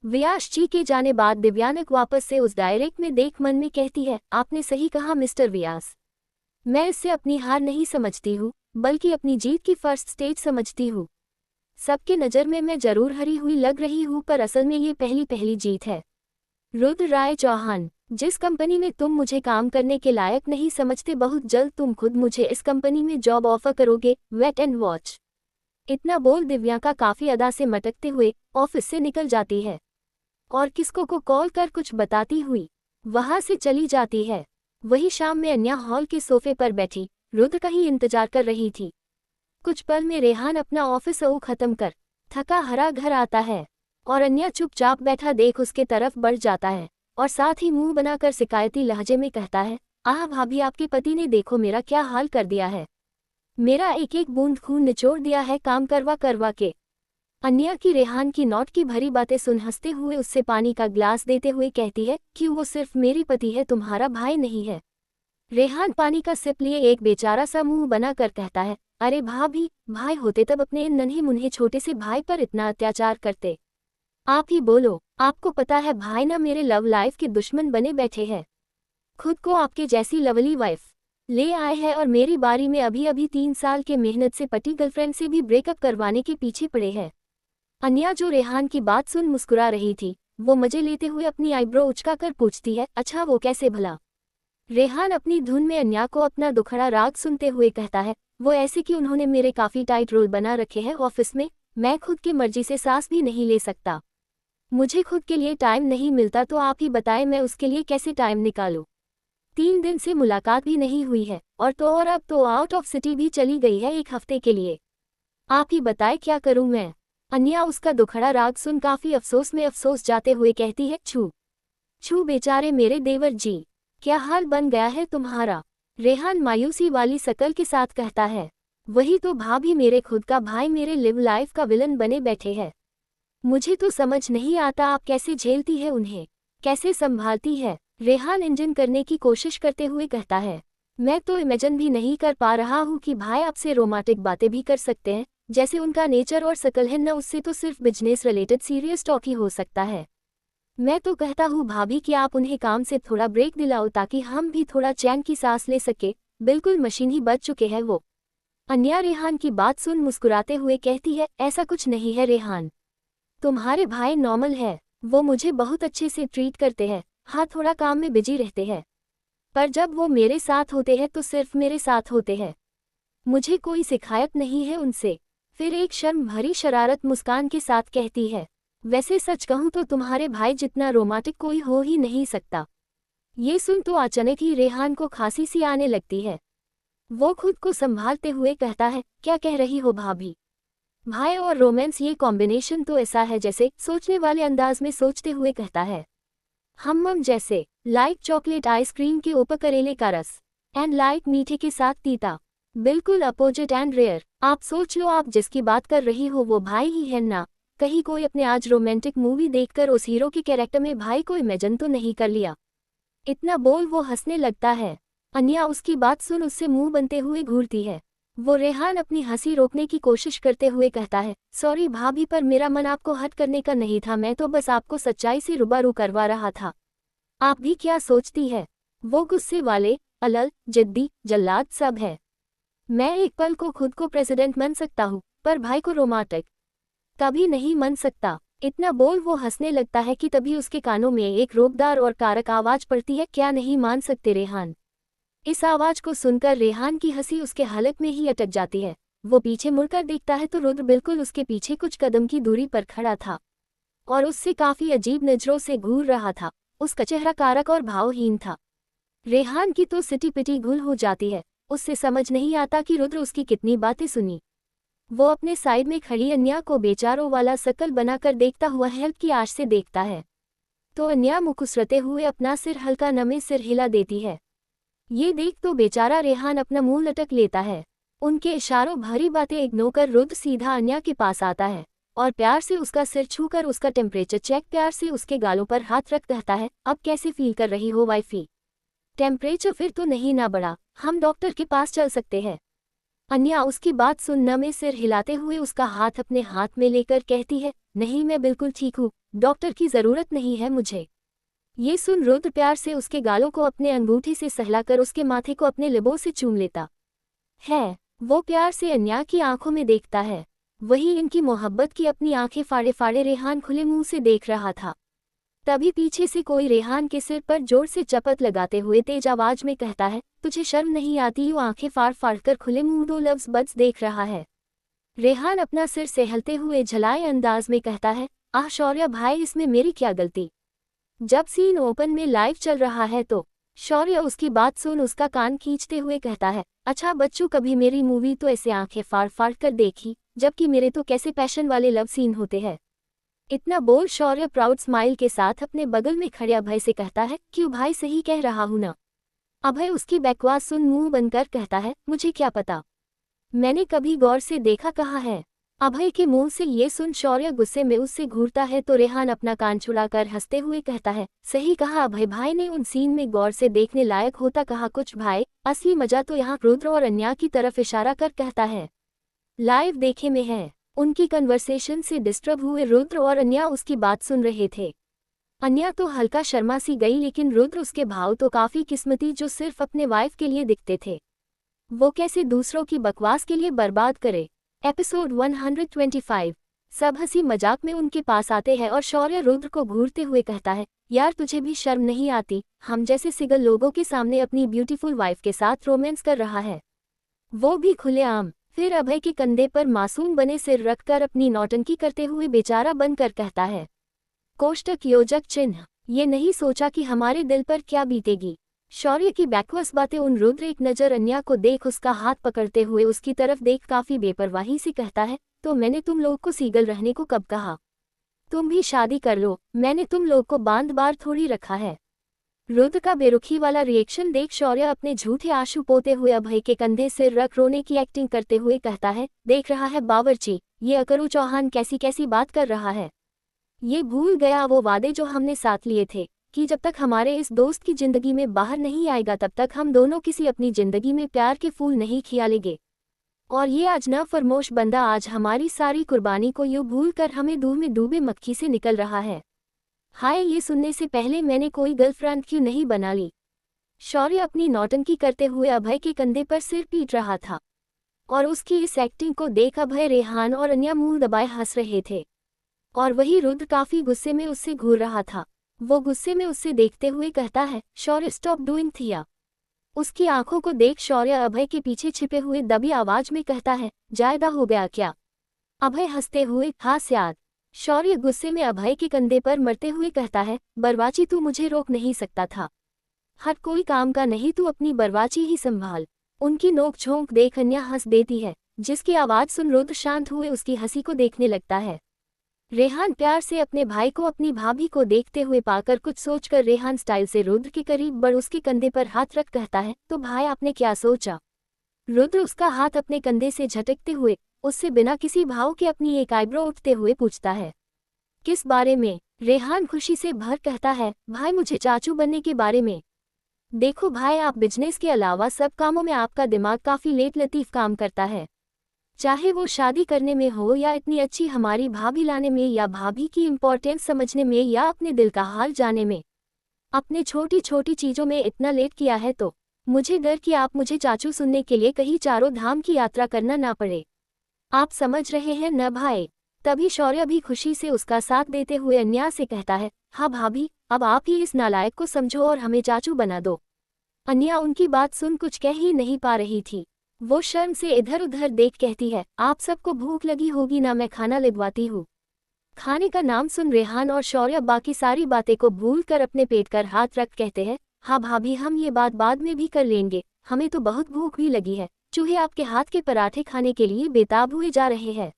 Speaker 1: वियास जी के जाने बाद दिव्यानक वापस से उस डायरेक्ट में देख मन में कहती है, आपने सही कहा मिस्टर व्यास। मैं इससे अपनी हार नहीं समझती हूँ बल्कि अपनी जीत की फर्स्ट स्टेज समझती हूँ। सबके नज़र में मैं जरूर हरी हुई लग रही हूँ पर असल में ये पहली जीत है। रुद्र राय चौहान, जिस कंपनी में तुम मुझे काम करने के लायक नहीं समझते बहुत जल्द तुम खुद मुझे इस कंपनी में जॉब ऑफर करोगे। Wait and watch. इतना बोल दिव्या काफी अदा से मटकते हुए ऑफिस से निकल जाती है और किसको को कॉल कर कुछ बताती हुई वहां से चली जाती है। वही शाम में अन्या हॉल के सोफे पर बैठी रुद्र का ही इंतजार कर रही थी। कुछ पल में रेहान अपना ऑफिस खत्म कर थका हरा घर आता है और अन्या चुपचाप बैठा देख उसके तरफ बढ़ जाता है और साथ ही मुंह बनाकर शिकायती लहजे में कहता है, आह भाभी आपके पति ने देखो मेरा क्या हाल कर दिया है। मेरा एक एक बूंद खून निचोड़ दिया है काम करवा के। अन्या की रेहान की नोट की भरी बातें सुन हंसते हुए उससे पानी का ग्लास देते हुए कहती है, क्यों वो सिर्फ मेरी पति है तुम्हारा भाई नहीं है। रेहान पानी का सिप लिए एक बेचारा सा मुंह बनाकर कहता है, अरे भाभी भाई होते तब अपने इन नन्हे मुन्हे छोटे से भाई पर इतना अत्याचार करते। आप ही बोलो। आपको पता है भाई ना मेरे लव लाइफ के दुश्मन बने बैठे हैं। खुद को आपके जैसी लवली वाइफ ले आए हैं और मेरी बारी में अभी अभी 3 साल के मेहनत से पति गर्लफ्रेंड से भी ब्रेकअप करवाने के पीछे पड़े हैं। अन्या जो रेहान की बात सुन मुस्कुरा रही थी, वो मजे लेते हुए अपनी आईब्रो उचकाकर पूछती है, अच्छा वो कैसे भला? रेहान अपनी धुन में अन्या को अपना दुखड़ा राग सुनते हुए कहता है, वो ऐसे कि उन्होंने मेरे काफी टाइट रोल बना रखे हैं ऑफिस में, मैं खुद की मर्जी से सांस भी नहीं ले सकता। मुझे खुद के लिए टाइम नहीं मिलता, तो आप ही बताएं मैं उसके लिए कैसे टाइम निकालूं? 3 दिन से मुलाकात भी नहीं हुई है, और अब तो आउट ऑफ सिटी भी चली गई है 1 हफ्ते के लिए। आप ही बताएं क्या करूं मैं? अन्या उसका दुखड़ा राग सुन काफी अफसोस में अफसोस जाते हुए कहती है, छू छू बेचारे मेरे देवर जी, क्या हाल बन गया है तुम्हारा? रेहान मायूसी वाली शकल के साथ कहता है, वही तो भाभी, मेरे खुद का भाई मेरे लिव लाइफ का विलन बने बैठे हैं। मुझे तो समझ नहीं आता आप कैसे झेलती है उन्हें, कैसे संभालती है? रेहान इंजन करने की कोशिश करते हुए कहता है, मैं तो इमेजिन भी नहीं कर पा रहा हूँ कि भाई आपसे रोमांटिक बातें भी कर सकते हैं, जैसे उनका नेचर और शकल है न, उससे तो सिर्फ बिजनेस रिलेटेड सीरियस टॉक ही हो सकता है। मैं तो कहता हूँ भाभी कि आप उन्हें काम से थोड़ा ब्रेक दिलाओ ताकि हम भी थोड़ा चैन की सांस ले सके, बिल्कुल मशीन ही बच चुके हैं वो। अन्या रेहान की बात सुन मुस्कुराते हुए कहती है, ऐसा कुछ नहीं है रेहान, तुम्हारे भाई नॉर्मल है, वो मुझे बहुत अच्छे से ट्रीट करते हैं, हाँ थोड़ा काम में बिजी रहते हैं, पर जब वो मेरे साथ होते हैं तो सिर्फ मेरे साथ होते हैं, मुझे कोई शिकायत नहीं है उनसे। फिर एक शर्म भरी शरारत मुस्कान के साथ कहती है, वैसे सच कहूँ तो तुम्हारे भाई जितना रोमांटिक कोई हो ही नहीं सकता। ये सुन तो अचानक ही रेहान को खांसी सी आने लगती है। वो खुद को संभालते हुए कहता है, क्या कह रही हो भाभी? भाई और रोमांस, ये कॉम्बिनेशन तो ऐसा है जैसे, सोचने वाले अंदाज में सोचते हुए कहता है, हम जैसे, लाइक चॉकलेट आइसक्रीम के ऊपर करेले का रस, एंड लाइक मीठे के साथ तीता, बिल्कुल अपोजिट एंड रेयर। आप सोच लो, आप जिसकी बात कर रही हो वो भाई ही है ना? कहीं कोई अपने आज रोमांटिक मूवी देखकर उस हीरो के कैरेक्टर में भाई को इमेजिन तो नहीं कर लिया? इतना बोल वो हंसने लगता है। अन्या उसकी बात सुन उससे मुंह बनते हुए घूरती है। वो रेहान अपनी हंसी रोकने की कोशिश करते हुए कहता है, सॉरी भाभी, पर मेरा मन आपको हर्ट करने का नहीं था, मैं तो बस आपको सच्चाई से रूबरू करवा रहा था। आप भी क्या सोचती है? वो गुस्से वाले, अलल, जिद्दी, जल्लाद सब है। मैं एक पल को खुद को प्रेसिडेंट मान सकता हूँ, पर भाई को रोमांटिक कभी नहीं मान सकता। इतना बोल वो हंसने लगता है कि तभी उसके कानों में एक रोबदार और कारक आवाज पड़ती है, क्या नहीं मान सकते रेहान? इस आवाज को सुनकर रेहान की हंसी उसके हलक में ही अटक जाती है। वो पीछे मुड़कर देखता है तो रुद्र बिल्कुल उसके पीछे कुछ कदम की दूरी पर खड़ा था और उससे काफी अजीब नजरों से घूर रहा था। उसका चेहरा कारक और भावहीन था। रेहान की तो सिटी पिटी गुल हो जाती है। उससे समझ नहीं आता कि रुद्र उसकी कितनी बातें सुनी। वो अपने साइड में खड़ी अन्या को बेचारों वाला शकल बनाकर देखता हुआ हेल्प की आश से देखता है, तो अन्या मुकुसरते हुए अपना सिर हल्का नमे सिर हिला देती है। ये देख तो बेचारा रेहान अपना मुंह लटक लेता है। उनके इशारों भरी बातें इग्नोर कर रुद्र सीधा अन्या के पास आता है और प्यार से उसका सिर छूकर उसका टेम्परेचर चेक प्यार से उसके गालों पर हाथ रख कहता है, अब कैसे फील कर रही हो वाइफी? टेम्परेचर फिर तो नहीं ना बढ़ा, हम डॉक्टर के पास चल सकते हैं। अन्या उसकी बात सुन नमे सिर हिलाते हुए उसका हाथ अपने हाथ में लेकर कहती है, नहीं मैं बिल्कुल ठीक हूँ, डॉक्टर की जरूरत नहीं है मुझे। ये सुन रुद्र प्यार से उसके गालों को अपने अंगूठे से सहलाकर उसके माथे को अपने लिबों से चूम लेता है। वो प्यार से अन्या की आंखों में देखता है। वही इनकी मोहब्बत की अपनी आंखें फाड़े फाड़े रेहान खुले मुंह से देख रहा था। तभी पीछे से कोई रेहान के सिर पर जोर से चपत लगाते हुए तेज आवाज में कहता है, तुझे शर्म नहीं आती? यू आंखें फाड़ फाड़ कर खुले मुंह दो लफ्ज बस देख रहा है। रेहान अपना सिर सहलते हुए झलाए अंदाज में कहता है, आह शौर्य भाई, इसमें मेरी क्या गलती? जब सीन ओपन में लाइव चल रहा है तो। शौर्य उसकी बात सुन उसका कान खींचते हुए कहता है, अच्छा बच्चों, कभी मेरी मूवी तो ऐसे आंखें फाड़ फाड़ कर देखी, जबकि मेरे तो कैसे पैशन वाले लव सीन होते हैं। इतना बोल शौर्य प्राउड स्माइल के साथ अपने बगल में खड़े अभय से कहता है, क्यों भाई, सही कह रहा हूं ना? अभय उसकी बकवास सुन मुंह बनकर कहता है, मुझे क्या पता, मैंने कभी गौर से देखा कहाँ है। अभय के मुंह से ये सुन शौर्य गुस्से में उससे घूरता है तो रेहान अपना कान छुड़ाकर हंसते हुए कहता है, सही कहा अभय भाई ने, उन सीन में गौर से देखने लायक होता कहा कुछ भाई, असली मजा तो यहाँ रुद्र और अन्या की तरफ इशारा कर कहता है, लाइव देखे में है। उनकी कन्वर्सेशन से डिस्टर्ब हुए रुद्र और अन्या उसकी बात सुन रहे थे। अन्या तो हल्का शर्मा सी गई, लेकिन रुद्र उसके भाव तो काफी किस्मती जो सिर्फ अपने वाइफ के लिए दिखते थे, वो कैसे दूसरों की बकवास के लिए बर्बाद करे। एपिसोड 125। सब हंसी मजाक में उनके पास आते हैं और शौर्य रुद्र को घूरते हुए कहता है, यार तुझे भी शर्म नहीं आती, हम जैसे सिंगल लोगों के सामने अपनी ब्यूटीफुल वाइफ के साथ रोमांस कर रहा है, वो भी खुलेआम। फिर अभय के कंधे पर मासूम बने सिर रखकर अपनी नौटंकी करते हुए बेचारा बनकर कहता है, कोष्टक योजक चिन्ह, ये नहीं सोचा कि हमारे दिल पर क्या बीतेगी। शौर्य की बैकवर्स बातें उन रुद्र एक नज़र अन्या को देख उसका हाथ पकड़ते हुए उसकी तरफ देख काफी बेपरवाही से कहता है, तो मैंने तुम लोग को सीगल रहने को कब कहा? तुम भी शादी कर लो, मैंने तुम लोग को बांध बार थोड़ी रखा है। रुद्र का बेरुखी वाला रिएक्शन देख शौर्य अपने झूठे आंसू पोते हुए अभय के कंधे सिर रख रोने की एक्टिंग करते हुए कहता है, देख रहा है बावर्ची, ये अकरू चौहान कैसी कैसी बात कर रहा है। ये भूल गया वो वादे जो हमने साथ लिए थे कि जब तक हमारे इस दोस्त की जिंदगी में बाहर नहीं आएगा तब तक हम दोनों किसी अपनी जिंदगी में प्यार के फूल नहीं खियालेंगे। और ये आज न फरमोश बंदा आज हमारी सारी कुर्बानी को यूं भूल कर हमें दूर में डूबे मक्खी से निकल रहा है। हाय, ये सुनने से पहले मैंने कोई गर्लफ्रेंड क्यों नहीं बना ली। शौर्य अपनी नौटंकी करते हुए अभय के कंधे पर सिर पीट रहा था और उसकी इस एक्टिंग को देख अभय, रेहान और अन्या मुंह दबाए हंस रहे थे और वही रुद्र काफी गुस्से में उससे घूर रहा था। वो गुस्से में उससे देखते हुए कहता है, शौर्य स्टॉप डूइंग थिया। उसकी आंखों को देख शौर्य अभय के पीछे छिपे हुए दबी आवाज में कहता है, जायदा हो गया क्या? अभय हंसते हुए, हास्याद। शौर्य गुस्से में अभय के कंधे पर मरते हुए कहता है, बरवाची तू मुझे रोक नहीं सकता था, हर कोई काम का नहीं, तू अपनी बरवाची ही संभाल। उनकी नोक झोंक देख अन्या हंस देती है, जिसकी आवाज सुन रुद्र शांत हुए उसकी हंसी को देखने लगता है। रेहान प्यार से अपने भाई को अपनी भाभी को देखते हुए पाकर कुछ सोचकर रेहान स्टाइल से रुद्र के करीब बढ़ उसके कंधे पर हाथ रख कहता है, तो भाई आपने क्या सोचा? रुद्र उसका हाथ अपने कंधे से झटकते हुए उससे बिना किसी भाव के अपनी एक आईब्रो उठते हुए पूछता है, किस बारे में? रेहान खुशी से भर कहता है, भाई मुझे चाचू बनने के बारे में। देखो भाई, आप बिजनेस के अलावा सब कामों में आपका दिमाग काफी लेट लतीफ काम करता है, चाहे वो शादी करने में हो या इतनी अच्छी हमारी भाभी लाने में या भाभी की इम्पोर्टेंस समझने में या अपने दिल का हाल जाने में। अपने छोटी छोटी चीज़ों में इतना लेट किया है तो मुझे डर कि आप मुझे चाचू सुनने के लिए कहीं चारों धाम की यात्रा करना ना पड़े। आप समझ रहे हैं न भाई? तभी शौर्य भी खुशी से उसका साथ देते हुए अन्या से कहता है, हाँ भाभी, अब आप ही इस नालायक को समझो और हमें चाचू बना दो। अन्या उनकी बात सुन कुछ कह ही नहीं पा रही थी। वो शर्म से इधर उधर देख कहती है, आप सबको भूख लगी होगी ना, मैं खाना लिखवाती हूँ। खाने का नाम सुन रेहान और शौर्य बाकी सारी बातें को भूल कर अपने पेट कर हाथ रख कहते हैं, हाँ भाभी, हम ये बात बाद में भी कर लेंगे, हमें तो बहुत भूख भी लगी है, चूहे आपके हाथ के पराठे खाने के लिए बेताब हुए जा रहे हैं,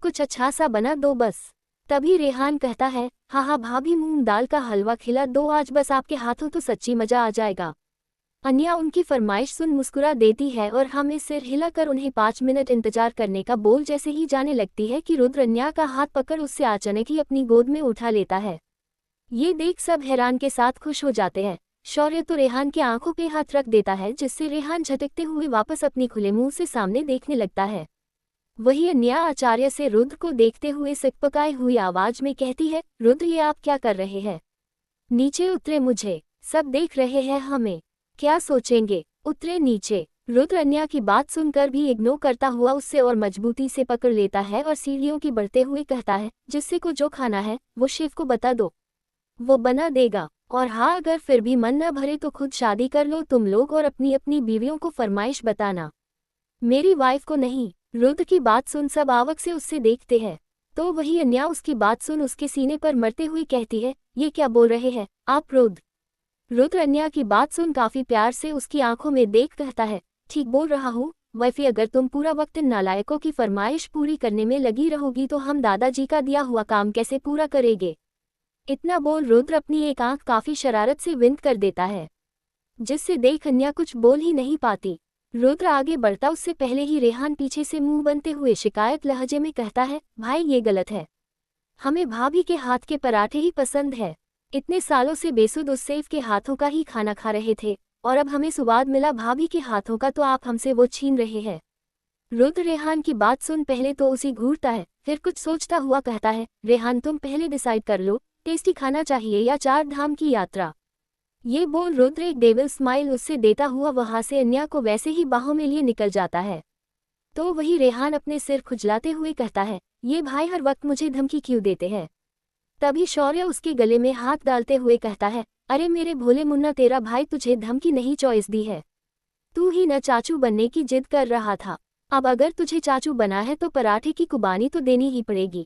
Speaker 1: कुछ अच्छा सा बना दो बस। तभी रेहान कहता है, हाँ हाँ भाभी, मूंग दाल का हलवा खिला दो आज बस, आपके हाथों तो सच्ची मजा आ जाएगा। अन्या उनकी फरमाइश सुन मुस्कुरा देती है और हमें सिर हिलाकर उन्हें 5 मिनट इंतजार करने का बोल जैसे ही जाने लगती है कि रुद्र अन्या का हाथ पकड़ उससे अचानक ही अपनी गोद में उठा लेता है। ये देख सब हैरान के साथ खुश हो जाते हैं। शौर्य तो रेहान की आंखों पे हाथ रख देता है, जिससे रेहान झटकते हुए वापस अपनी खुले मुंह से सामने देखने लगता है। वही अन्या आचार्य से रुद्र को देखते हुए सिकपकाई हुई आवाज में कहती है, रुद्र ये आप क्या कर रहे हैं? नीचे उतरे, मुझे सब देख रहे हैं, हमें क्या सोचेंगे, उतरे नीचे। रुद्र अन्या की बात सुनकर भी इग्नोर करता हुआ उससे और मजबूती से पकड़ लेता है और सीढ़ियों की बढ़ते हुए कहता है, जिससे को जो खाना है वो शिव को बता दो, वो बना देगा, और हाँ अगर फिर भी मन न भरे तो खुद शादी कर लो तुम लोग और अपनी अपनी बीवियों को फरमाइश बताना, मेरी वाइफ को नहीं। रुद्र की बात सुन सब आवक से उससे देखते हैं, तो वही अन्या उसकी बात सुन उसके सीने पर मरते हुए कहती है, ये क्या बोल रहे हैं आप रुद्र? रुद्र अन्या की बात सुन काफी प्यार से उसकी आंखों में देख कहता है, ठीक बोल रहा हूँ वैफी, अगर तुम पूरा वक्त इन नालायकों की फरमाइश पूरी करने में लगी रहोगी तो हम दादाजी का दिया हुआ काम कैसे पूरा करेंगे? इतना बोल रुद्र अपनी एक आंख काफी शरारत से विंक कर देता है, जिससे देख अन्या कुछ बोल ही नहीं पाती। रुद्र आगे बढ़ता उससे पहले ही रेहान पीछे से मुंह बनते हुए शिकायत लहजे में कहता है, भाई ये गलत है, हमें भाभी के हाथ के पराठे ही पसंद है, इतने सालों से बेसुध उस सेफ के हाथों का ही खाना खा रहे थे और अब हमें सुवाद मिला भाभी के हाथों का तो आप हमसे वो छीन रहे हैं। रुद्र रेहान की बात सुन पहले तो उसे घूरता है, फिर कुछ सोचता हुआ कहता है, रेहान तुम पहले डिसाइड कर लो, टेस्टी खाना चाहिए या 4 धाम की यात्रा। ये बोल रुद्र एक डेविल स्माइल उससे देता हुआ वहां से अन्या को वैसे ही बाहों में लिए निकल जाता है। तो वही रेहान अपने सिर खुजलाते हुए कहता है, ये भाई हर वक्त मुझे धमकी क्यों देते हैं। तभी शौर्य उसके गले में हाथ डालते हुए कहता है, अरे मेरे भोले मुन्ना तेरा भाई तुझे धमकी नहीं चॉइस दी है। तू ही न चाचू बनने की जिद कर रहा था। अब अगर तुझे चाचू बना है तो पराठे की कुर्बानी तो देनी ही पड़ेगी।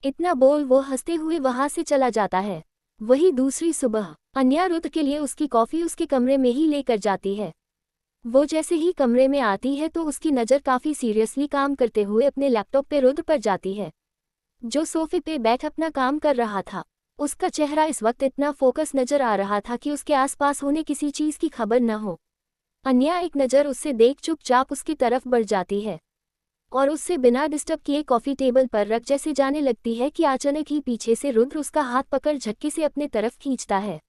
Speaker 1: इतना बोल वो हंसते हुए वहां से चला जाता है। वही दूसरी सुबह अन्या रुद्र के लिए उसकी कॉफी उसके कमरे में ही लेकर जाती है। वो जैसे ही कमरे में आती है तो उसकी नज़र काफी सीरियसली काम करते हुए अपने लैपटॉप पे रुद्र पर जाती है, जो सोफे पे बैठ अपना काम कर रहा था। उसका चेहरा इस वक्त इतना फोकस नजर आ रहा था कि उसके आसपास होने किसी चीज की खबर न हो। अन्या एक नज़र उससे देख चुपचाप उसकी तरफ बढ़ जाती है और उससे बिना डिस्टर्ब किए कॉफी टेबल पर रख जैसे जाने लगती है कि अचानक ही पीछे से रुद्र उसका हाथ पकड़ झटके से अपने तरफ खींचता है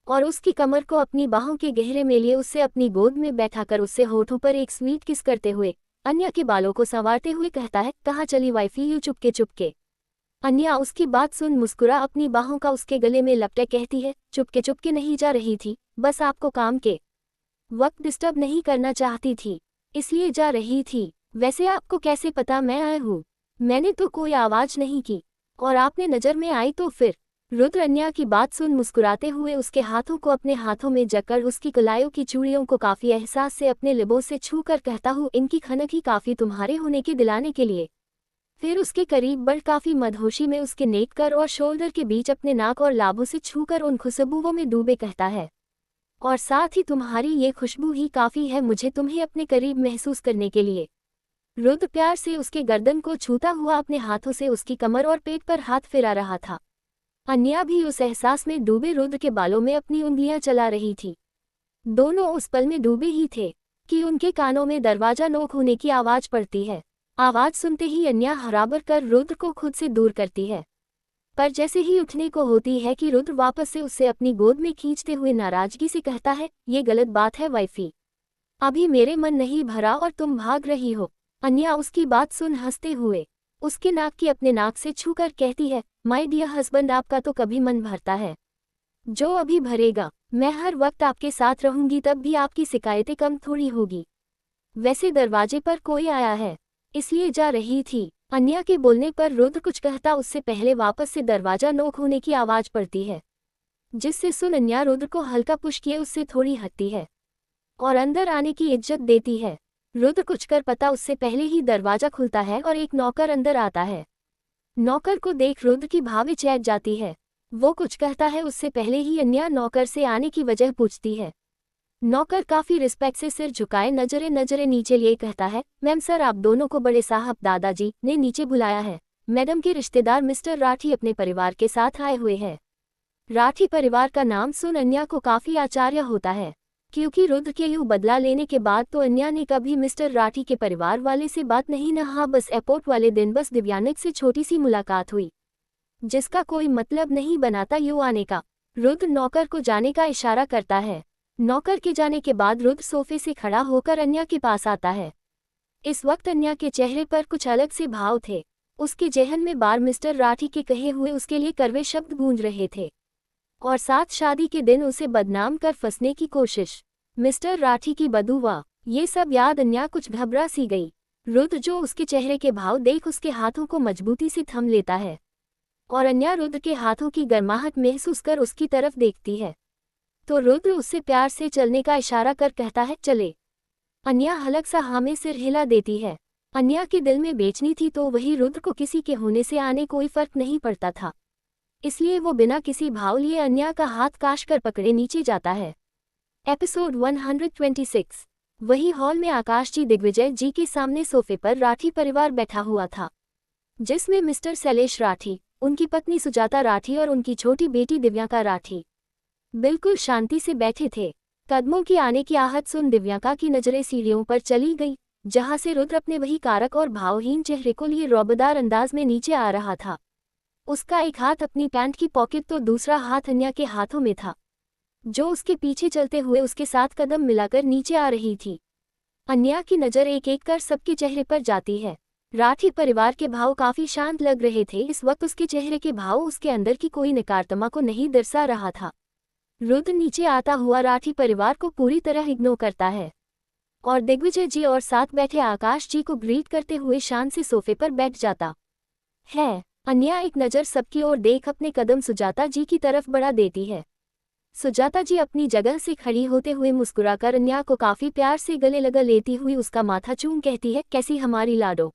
Speaker 1: और उसकी कमर को अपनी बाहों के गहरे में लिए उससे अपनी गोद में बैठाकर उससे होठों पर एक स्वीट किस करते हुए अन्या के बालों को संवारते हुए कहता है, कहाँ चली वाइफी यू चुपके चुपके। अन्या उसकी बात सुन मुस्कुरा अपनी बाहों का उसके गले में लपटे कहती है, चुपके चुपके नहीं जा रही थी, बस आपको काम के वक्त डिस्टर्ब नहीं करना चाहती थी, इसलिए जा रही थी। वैसे आपको कैसे पता मैं आया हूँ? मैंने तो कोई आवाज नहीं की और आपने नजर में आई तो फिर। रुद्र अन्या की बात सुन मुस्कुराते हुए उसके हाथों को अपने हाथों में जकड़ उसकी कलाइयों की चूड़ियों को काफी एहसास से अपने लिबों से छू कर कहता हूँ, इनकी खनक ही काफी तुम्हारे होने के दिलाने के लिए। फिर उसके करीब बढ़ काफी मदहोशी में उसके नेक कर और शोल्डर के बीच अपने नाक और लाभों से छूकर उन खुशबुओं में डूबे कहता है, और साथ ही तुम्हारी ये खुशबू ही काफी है मुझे तुम्हें अपने करीब महसूस करने के लिए। रुद्र प्यार से उसके गर्दन को छूता हुआ अपने हाथों से उसकी कमर और पेट पर हाथ फिरा रहा था। अन्या भी उस एहसास में डूबे रुद्र के बालों में अपनी उंगलियां चला रही थी। दोनों उस पल में डूबे ही थे कि उनके कानों में दरवाजा नोक होने की आवाज पड़ती है। आवाज सुनते ही अन्या हराबर कर रुद्र को खुद से दूर करती है, पर जैसे ही उठने को होती है कि रुद्र वापस से उससे अपनी गोद में खींचते हुए नाराजगी से कहता है, ये गलत बात है वाइफी, अभी मेरे मन नहीं भरा और तुम भाग रही हो। अन्या उसकी बात सुन हंसते हुए उसके नाक की अपने नाक से छूकर कहती है, माय डियर हस्बैंड आपका तो कभी मन भरता है, जो अभी भरेगा। मैं हर वक्त आपके साथ रहूंगी तब भी आपकी शिकायतें कम थोड़ी होगी। वैसे दरवाजे पर कोई आया है इसलिए जा रही थी। अन्या के बोलने पर रुद्र कुछ कहता उससे पहले वापस से दरवाजा नोक होने की आवाज पड़ती है, जिससे सुन अन्या रुद्र को हल्का पुश किए उससे थोड़ी हटती है और अंदर आने की इज्जत देती है। रुद्र कुछ कर पता उससे पहले ही दरवाजा खुलता है और एक नौकर अंदर आता है। नौकर को देख रुद्र की भावे चैत जाती है। वो कुछ कहता है उससे पहले ही अन्या नौकर से आने की वजह पूछती है। नौकर काफी रिस्पेक्ट से सिर झुकाए नजरे नजरे नीचे लिए कहता है, मैम सर आप दोनों को बड़े साहब दादाजी ने नीचे बुलाया है। मैडम के रिश्तेदार मिस्टर राठी अपने परिवार के साथ आए हुए हैं। राठी परिवार का नाम सुन अन्या को काफी आश्चर्य होता है, क्योंकि रुद्र के यूं बदला लेने के बाद तो अन्या ने कभी मिस्टर राठी के परिवार वाले से बात नहीं न हाँ बस एयरपोर्ट वाले दिन बस दिव्यानिक से छोटी सी मुलाकात हुई, जिसका कोई मतलब नहीं बनाता यूं आने का। रुद्र नौकर को जाने का इशारा करता है। नौकर के जाने के बाद रुद्र सोफे से खड़ा होकर अन्या के पास आता है। इस वक्त अन्या के चेहरे पर कुछ अलग से भाव थे। उसके जेहन में बार मिस्टर राठी के कहे हुए उसके लिए कड़वे शब्द गूंज रहे थे और साथ शादी के दिन उसे बदनाम कर फंसने की कोशिश। मिस्टर राठी की बदुआ, ये सब याद अन्या कुछ घबरा सी गई। रुद्र जो उसके चेहरे के भाव देख उसके हाथों को मजबूती से थम लेता है और अन्या रुद्र के हाथों की गर्माहट महसूस कर उसकी तरफ देखती है, तो रुद्र उससे प्यार से चलने का इशारा कर कहता है, चले। अन्या हलक सा हाँ में सिर हिला देती है। अन्या के दिल में बेचनी थी तो वही रुद्र को किसी के होने से आने कोई फर्क नहीं पड़ता था, इसलिए वो बिना किसी भाव लिए अन्या का हाथ काश कर पकड़े नीचे जाता है। एपिसोड 126। वही हॉल में आकाश जी दिग्विजय जी के सामने सोफे पर राठी परिवार बैठा हुआ था, जिसमें मिस्टर शैलेश राठी, उनकी पत्नी सुजाता राठी और उनकी छोटी बेटी दिव्यांका राठी बिल्कुल शांति से बैठे थे। कदमों की आने की आहट सुन दिव्यांका की नजरें सीढ़ियों पर चली गई, जहां से रुद्र अपने वही कारक और भावहीन चेहरे को लिए रौबदार अंदाज में नीचे आ रहा था। उसका एक हाथ अपनी पैंट की पॉकेट तो दूसरा हाथ अन्या के हाथों में था, जो उसके पीछे चलते हुए उसके साथ कदम मिलाकर नीचे आ रही थी। अन्या की नज़र एक एक कर सबके चेहरे पर जाती है। राठी परिवार के भाव काफी शांत लग रहे थे। इस वक्त उसके चेहरे के भाव उसके अंदर की कोई नकारात्मकता को नहीं दर्शा रहा था। रुद्र नीचे आता हुआ राठी परिवार को पूरी तरह इग्नोर करता है और दिग्विजय जी और साथ बैठे आकाश जी को ग्रीट करते हुए शान से सोफे पर बैठ जाता है। अन्या एक नज़र सबकी ओर देख अपने कदम सुजाता जी की तरफ बढ़ा देती है। सुजाता जी अपनी जगह से खड़ी होते हुए मुस्कुराकर अन्या को काफी प्यार से गले लगा लेती हुई उसका माथा चूम कहती है, कैसी हमारी लाडो।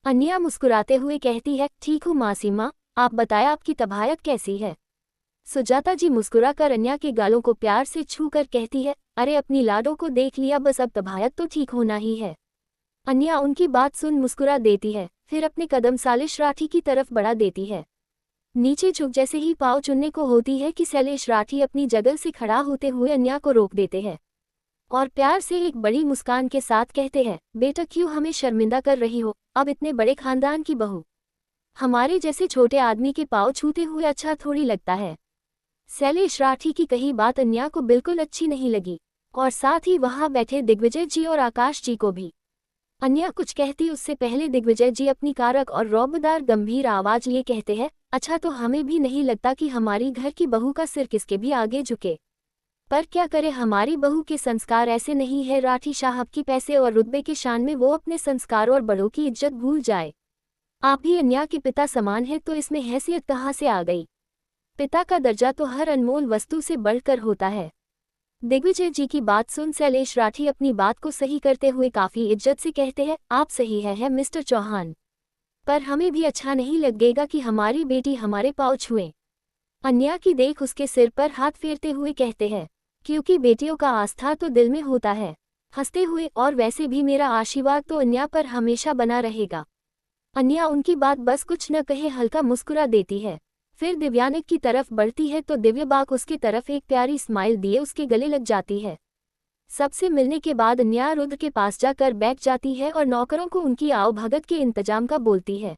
Speaker 1: अन्या मुस्कुराते हुए कहती है, ठीक हूँ मासी माँ, आप बताएं आपकी तबीयत कैसी है। सुजाता जी मुस्कुराकर अन्या के गालों को प्यार से छू कर कहती है, अरे अपनी लाडो को देख लिया, बस अब तबीयत तो ठीक होना ही है। अन्या उनकी बात सुन मुस्कुरा देती है, फिर अपने कदम शैलेश राठी की तरफ बढ़ा देती है। नीचे झुक जैसे ही पाँव चुनने को होती है कि शैलेश राठी अपनी जगह से खड़ा होते हुए अन्या को रोक देते हैं और प्यार से एक बड़ी मुस्कान के साथ कहते हैं, बेटा क्यों हमें शर्मिंदा कर रही हो, अब इतने बड़े खानदान की बहू हमारे जैसे छोटे आदमी के पाँव छूते हुए अच्छा थोड़ी लगता है। शैलेश राठी की कही बात अन्या को बिल्कुल अच्छी नहीं लगी और साथ ही वहां बैठे दिग्विजय जी और आकाश जी को भी। अन्या कुछ कहती उससे पहले दिग्विजय जी अपनी कारक और रौबदार गंभीर आवाज लिए कहते हैं, अच्छा तो हमें भी नहीं लगता कि हमारी घर की बहू का सिर किसके भी आगे झुके, पर क्या करे हमारी बहू के संस्कार ऐसे नहीं है। राठी साहब की पैसे और रुतबे के शान में वो अपने संस्कार और बड़ों की इज्जत भूल जाए। आप ही अन्या के पिता समान है तो इसमें हैसियत कहाँ से आ गई। पिता का दर्जा तो हर अनमोल वस्तु से बढ़कर होता है। दिग्विजय जी की बात सुन शैलेश राठी अपनी बात को सही करते हुए काफी इज्जत से कहते हैं, आप सही है मिस्टर चौहान, पर हमें भी अच्छा नहीं लगेगा कि हमारी बेटी हमारे पाँव छुए। अन्या की देख उसके सिर पर हाथ फेरते हुए कहते हैं, क्योंकि बेटियों का आस्था तो दिल में होता है। हंसते हुए, और वैसे भी मेरा आशीर्वाद तो अन्या पर हमेशा बना रहेगा। अन्या उनकी बात बस कुछ न कहे हल्का मुस्कुरा देती है, फिर दिव्यानिक की तरफ बढ़ती है तो दिव्यबाग उसकी तरफ एक प्यारी स्माइल दिए उसके गले लग जाती है। सबसे मिलने के बाद अन्या रुद्र के पास जाकर बैठ जाती है और नौकरों को उनकी आओ भगत के इंतजाम का बोलती है।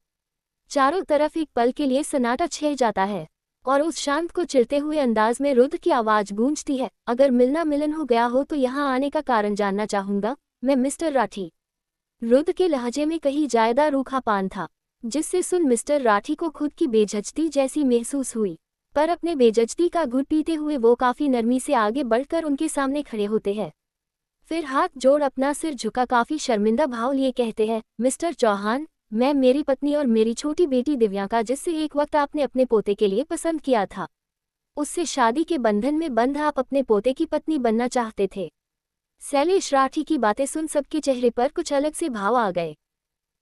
Speaker 1: चारों तरफ एक पल के लिए सन्नाटा छह जाता है और उस शांत को चिढ़ते हुए अंदाज में रुद्र की आवाज गूंजती है, अगर मिलना मिलन हो गया हो तो यहाँ आने का कारण जानना चाहूंगा, मैं मिस्टर राठी। रुद्र के लहजे में कहीं ज्यादा रूखापन था, जिससे सुन मिस्टर राठी को खुद की बेइज्जती जैसी महसूस हुई, पर अपने बेइज्जती का घुट पीते हुए वो काफी नरमी से आगे बढ़कर उनके सामने खड़े होते हैं। फिर हाथ जोड़ अपना सिर झुका काफी शर्मिंदा भाव लिए कहते हैं, मिस्टर चौहान, मैं मेरी पत्नी और मेरी छोटी बेटी दिव्यांका, जिससे एक वक्त आपने अपने पोते के लिए पसंद किया था, उससे शादी के बंधन में बंध आप अपने पोते की पत्नी बनना चाहते थे। शैलेश राठी की बातें सुन सबके चेहरे पर कुछ अलग से भाव आ गए।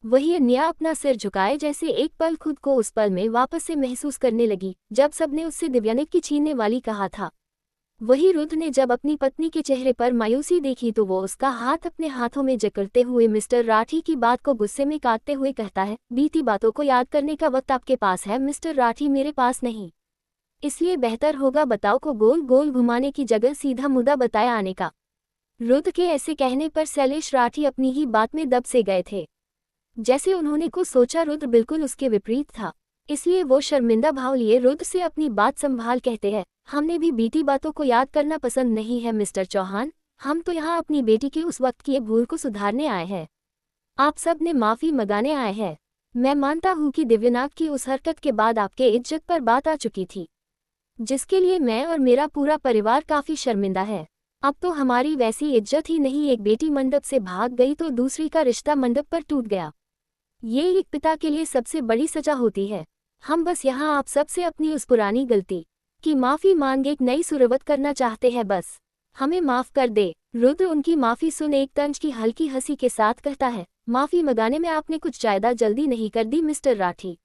Speaker 1: वही अन्या अपना सिर झुकाए जैसे एक पल खुद को उस पल में वापस से महसूस करने लगी जब सबने उससे दिव्यानिक की छीनने वाली कहा था। वही रुद्र ने जब अपनी पत्नी के चेहरे पर मायूसी देखी तो वो उसका हाथ अपने हाथों में जकड़ते हुए मिस्टर राठी की बात को गुस्से में काटते हुए कहता है, बीती बातों को याद करने का वक्त आपके पास है मिस्टर राठी, मेरे पास नहीं, इसलिए बेहतर होगा बताओ को गोल गोल घुमाने की जगह सीधा मुद्दा बताया आने का। रुद्र के ऐसे कहने पर शैलेश राठी अपनी ही बात में दब से गए थे। जैसे उन्होंने कुछ सोचा रुद्र बिल्कुल उसके विपरीत था, इसलिए वो शर्मिंदा भाव लिए रुद्र से अपनी बात संभाल कहते हैं, हमने भी बीती बातों को याद करना पसंद नहीं है मिस्टर चौहान, हम तो यहाँ अपनी बेटी के उस वक्त की भूल को सुधारने आए हैं, आप सब ने माफ़ी मंगाने आए हैं। मैं मानता हूँ कि दिव्यनाग की उस हरकत के बाद आपके इज्जत पर बात आ चुकी थी, जिसके लिए मैं और मेरा पूरा परिवार काफ़ी शर्मिंदा है। अब तो हमारी वैसी इज्जत ही नहीं, एक बेटी मंडप से भाग गई तो दूसरी का रिश्ता मंडप पर टूट गया, ये एक पिता के लिए सबसे बड़ी सजा होती है। हम बस यहाँ आप सबसे अपनी उस पुरानी गलती की माफ़ी मांग एक नई शुरुआत करना चाहते हैं, बस हमें माफ़ कर दे। रुद्र उनकी माफ़ी सुन एक तंज की हल्की हंसी के साथ कहता है, माफ़ी मंगाने में आपने कुछ ज़्यादा जल्दी नहीं कर दी मिस्टर राठी।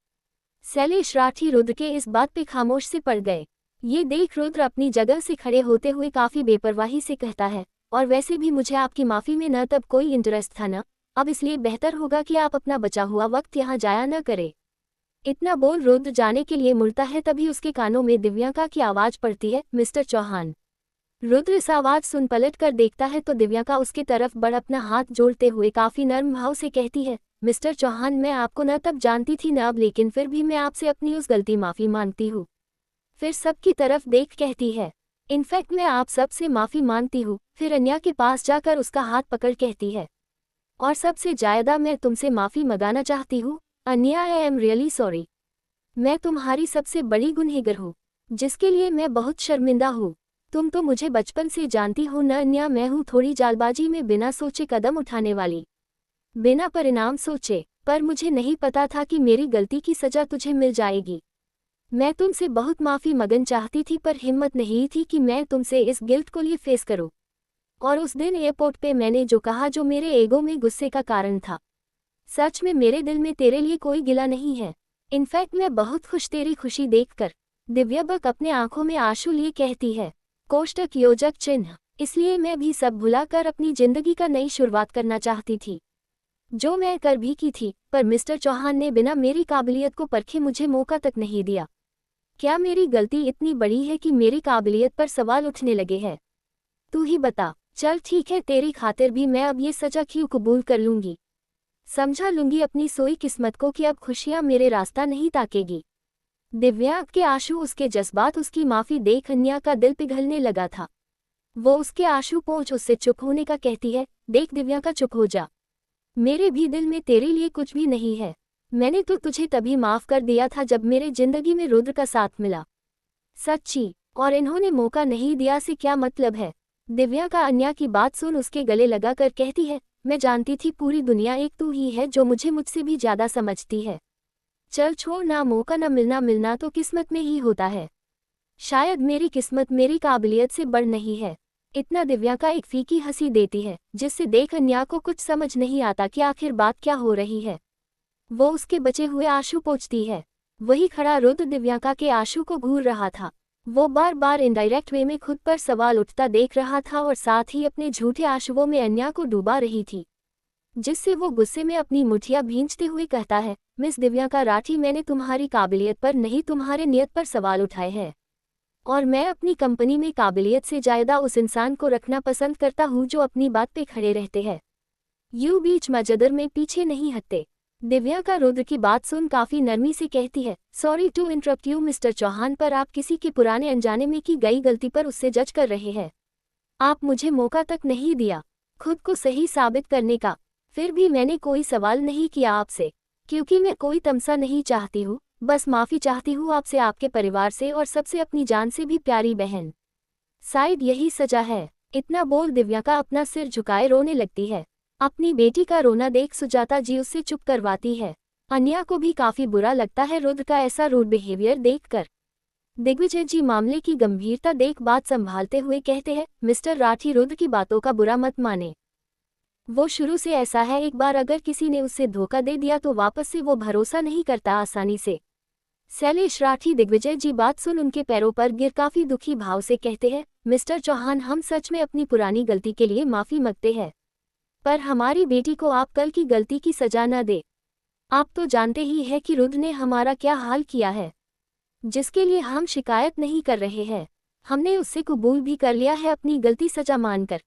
Speaker 1: शैलेश राठी रुद्र के इस बात पे खामोश से पड़ गए। ये देख रुद्र अपनी जगह से खड़े होते हुए काफ़ी बेपरवाही से कहता है, और वैसे भी मुझे आपकी माफ़ी में न तब कोई इंटरेस्ट था न अब, इसलिए बेहतर होगा कि आप अपना बचा हुआ वक्त यहाँ जाया न करें। इतना बोल रुद्र जाने के लिए मुड़ता है, तभी उसके कानों में दिव्यांका की आवाज़ पड़ती है, मिस्टर चौहान। रुद्र इस आवाज़ सुन पलट कर देखता है तो दिव्यांका उसके तरफ बढ़ अपना हाथ जोड़ते हुए काफ़ी नर्म भाव से कहती है, मिस्टर चौहान, मैं आपको न तब जानती थी न अब, लेकिन फिर भी मैं आपसे अपनी उस गलती माफ़ी मांगती हूँ। फिर सबकी तरफ देख कहती है, इनफैक्ट मैं आप सब से माफ़ी मांगती हूँ। फिर अन्या के पास जाकर उसका हाथ पकड़ कहती है, और सबसे ज्यादा मैं तुमसे माफ़ी मंगाना चाहती हूँ Anya. I am really sorry. मैं तुम्हारी सबसे बड़ी गुनहगार हूँ, जिसके लिए मैं बहुत शर्मिंदा हूँ। तुम तो मुझे बचपन से जानती हो न अन्या, मैं हूँ थोड़ी जल्दबाजी में बिना सोचे कदम उठाने वाली, बिना परिणाम सोचे। पर मुझे नहीं पता था कि मेरी गलती की सज़ा तुझे मिल जाएगी। मैं तुमसे बहुत माफ़ी मंगना चाहती थी, पर हिम्मत नहीं थी कि मैं तुमसे इस गिल्ट को लिए फेस करूं। और उस दिन एयरपोर्ट पे मैंने जो कहा, जो मेरे ईगो में गुस्से का कारण था, सच में मेरे दिल में तेरे लिए कोई गिला नहीं है। इनफैक्ट मैं बहुत खुश तेरी खुशी देखकर। दिव्या बक अपने आंखों में आंसू लिए कहती है। कोष्टक योजक चिन्ह। इसलिए मैं भी सब भुलाकर अपनी जिंदगी का नई शुरुआत करना चाहती थी, जो मैं कर भी की थी। पर मिस्टर चौहान ने बिना मेरी काबिलियत को परखे मुझे मौका तक नहीं दिया। क्या मेरी गलती इतनी बड़ी है कि मेरी काबिलियत पर सवाल उठने लगे हैं? तू ही बता। चल ठीक है, तेरी खातिर भी मैं अब ये सजा क्यों कबूल कर लूंगी। समझा लूंगी अपनी सोई किस्मत को कि अब खुशियां मेरे रास्ता नहीं ताकेगी। दिव्या के आंसू, उसके जज्बात, उसकी माफ़ी देख अन्या का दिल पिघलने लगा था। वो उसके आंसू पोंछ उससे चुप होने का कहती है। देख दिव्या का, चुप हो जा। मेरे भी दिल में तेरे लिए कुछ भी नहीं है। मैंने तो तुझे तभी माफ़ कर दिया था जब मेरे जिंदगी में रुद्र का साथ मिला। सच्ची। और इन्होंने मौका नहीं दिया से क्या मतलब है? दिव्या का अन्या की बात सुन उसके गले लगा कर कहती है। मैं जानती थी पूरी दुनिया एक तू ही है जो मुझे मुझसे भी ज़्यादा समझती है। चल छोड़ ना, मौका ना मिलना तो किस्मत में ही होता है। शायद मेरी किस्मत मेरी काबिलियत से बढ़ नहीं है। इतना दिव्या का एक फीकी हंसी देती है, जिससे देख अन्या को कुछ समझ नहीं आता कि आखिर बात क्या हो रही है। वो उसके बचे हुए आंसू पोंछती है। वही खड़ा रुद्र दिव्या के आंसू को घूर रहा था। वो बार बार इनडायरेक्ट वे में खुद पर सवाल उठता देख रहा था और साथ ही अपने झूठे आंसुओं में अन्या को डूबा रही थी, जिससे वो गुस्से में अपनी मुठिया भींचते हुए कहता है। मिस दिव्या राठी, मैंने तुम्हारी काबिलियत पर नहीं, तुम्हारे नियत पर सवाल उठाए हैं। और मैं अपनी कंपनी में काबिलियत से ज़्यादा उस इंसान को रखना पसंद करता हूँ जो अपनी बात पे खड़े रहते हैं, यूं बीच मजदर में पीछे नहीं हटते। दिव्या का रुद्र की बात सुन काफ़ी नरमी से कहती है। Sorry to interrupt you mister Chauhan, पर आप किसी के पुराने अनजाने में की गई गलती पर उससे जज कर रहे हैं। आप मुझे मौका तक नहीं दिया खुद को सही साबित करने का। फिर भी मैंने कोई सवाल नहीं किया आपसे, क्योंकि मैं कोई तमसा नहीं चाहती हूँ, बस माफ़ी चाहती हूँ आपसे, आपके परिवार से और सबसे, अपनी जान से भी प्यारी बहन। शायद यही सजा है। इतना बोल दिव्या का अपना सिर झुकाए रोने लगती है। अपनी बेटी का रोना देख सुजाता जी उससे चुप करवाती है। अन्या को भी काफ़ी बुरा लगता है रुद्र का ऐसा रूड बिहेवियर देखकर। दिग्विजय जी मामले की गंभीरता देख बात संभालते हुए कहते हैं। मिस्टर राठी, रुद्र की बातों का बुरा मत माने। वो शुरू से ऐसा है, एक बार अगर किसी ने उससे धोखा दे दिया तो वापस से वो भरोसा नहीं करता आसानी से। शैलेश राठी। दिग्विजय जी बात सुन उनके पैरों पर गिर काफ़ी दुखी भाव से कहते हैं। मिस्टर चौहान, हम सच में अपनी पुरानी गलती के लिए माफ़ी मांगते हैं, पर हमारी बेटी को आप कल की गलती की सजा न दे। आप तो जानते ही हैं कि रुद्र ने हमारा क्या हाल किया है, जिसके लिए हम शिकायत नहीं कर रहे हैं। हमने उससे कबूल भी कर लिया है अपनी गलती सजा मानकर,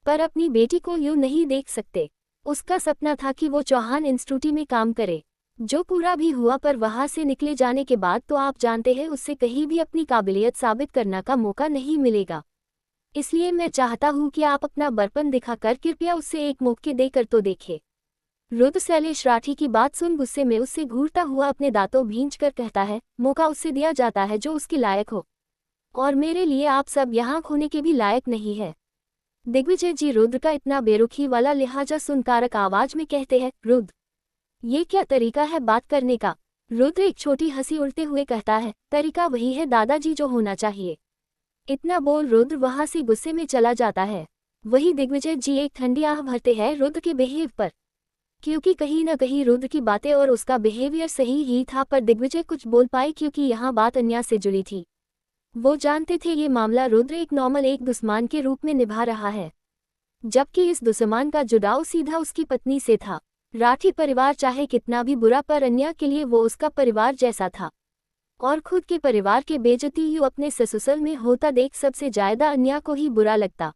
Speaker 1: पर अपनी बेटी को यूं नहीं देख सकते। उसका सपना था कि वो चौहान इंस्टीट्यूट में काम करे, जो पूरा भी हुआ, पर वहां से निकले जाने के बाद तो आप जानते हैं उससे कहीं भी अपनी काबिलियत साबित करने का मौका नहीं मिलेगा। इसलिए मैं चाहता हूं कि आप अपना बड़पन दिखाकर कृपया उससे एक मौके देकर तो देखें। रुद्र शैलेश राठी की बात सुन गुस्से में उससे घूरता हुआ अपने दांतों भींचकर कहता है। मौका उससे दिया जाता है जो उसके लायक हो, और मेरे लिए आप सब यहाँ खोने के भी लायक नहीं है। दिग्विजय जी रुद्र का इतना बेरुखी वाला लिहाजा सुन कारक आवाज में कहते हैं। रुद्र, ये क्या तरीका है बात करने का? रुद्र एक छोटी हंसी उड़ते हुए कहता है। तरीका वही है दादाजी जो होना चाहिए। इतना बोल रुद्र वहां से गुस्से में चला जाता है। वही दिग्विजय जी एक ठंडी आह भरते हैं रुद्र के बिहेव पर, क्योंकि कहीं न कहीं रुद्र की बातें और उसका बिहेवियर सही ही था, पर दिग्विजय कुछ बोल पाए क्योंकि यहाँ बात अन्या से जुड़ी थी। वो जानते थे ये मामला रुद्र एक नॉर्मल एक दुश्मन के रूप में निभा रहा है, जबकि इस दुश्मन का जुड़ाव सीधा उसकी पत्नी से था। राठी परिवार चाहे कितना भी बुरा, पर अन्या के लिए वो उसका परिवार जैसा था, और खुद के परिवार के बेइज्जती यूं अपने ससुराल में होता देख सबसे ज्यादा अन्या को ही बुरा लगता।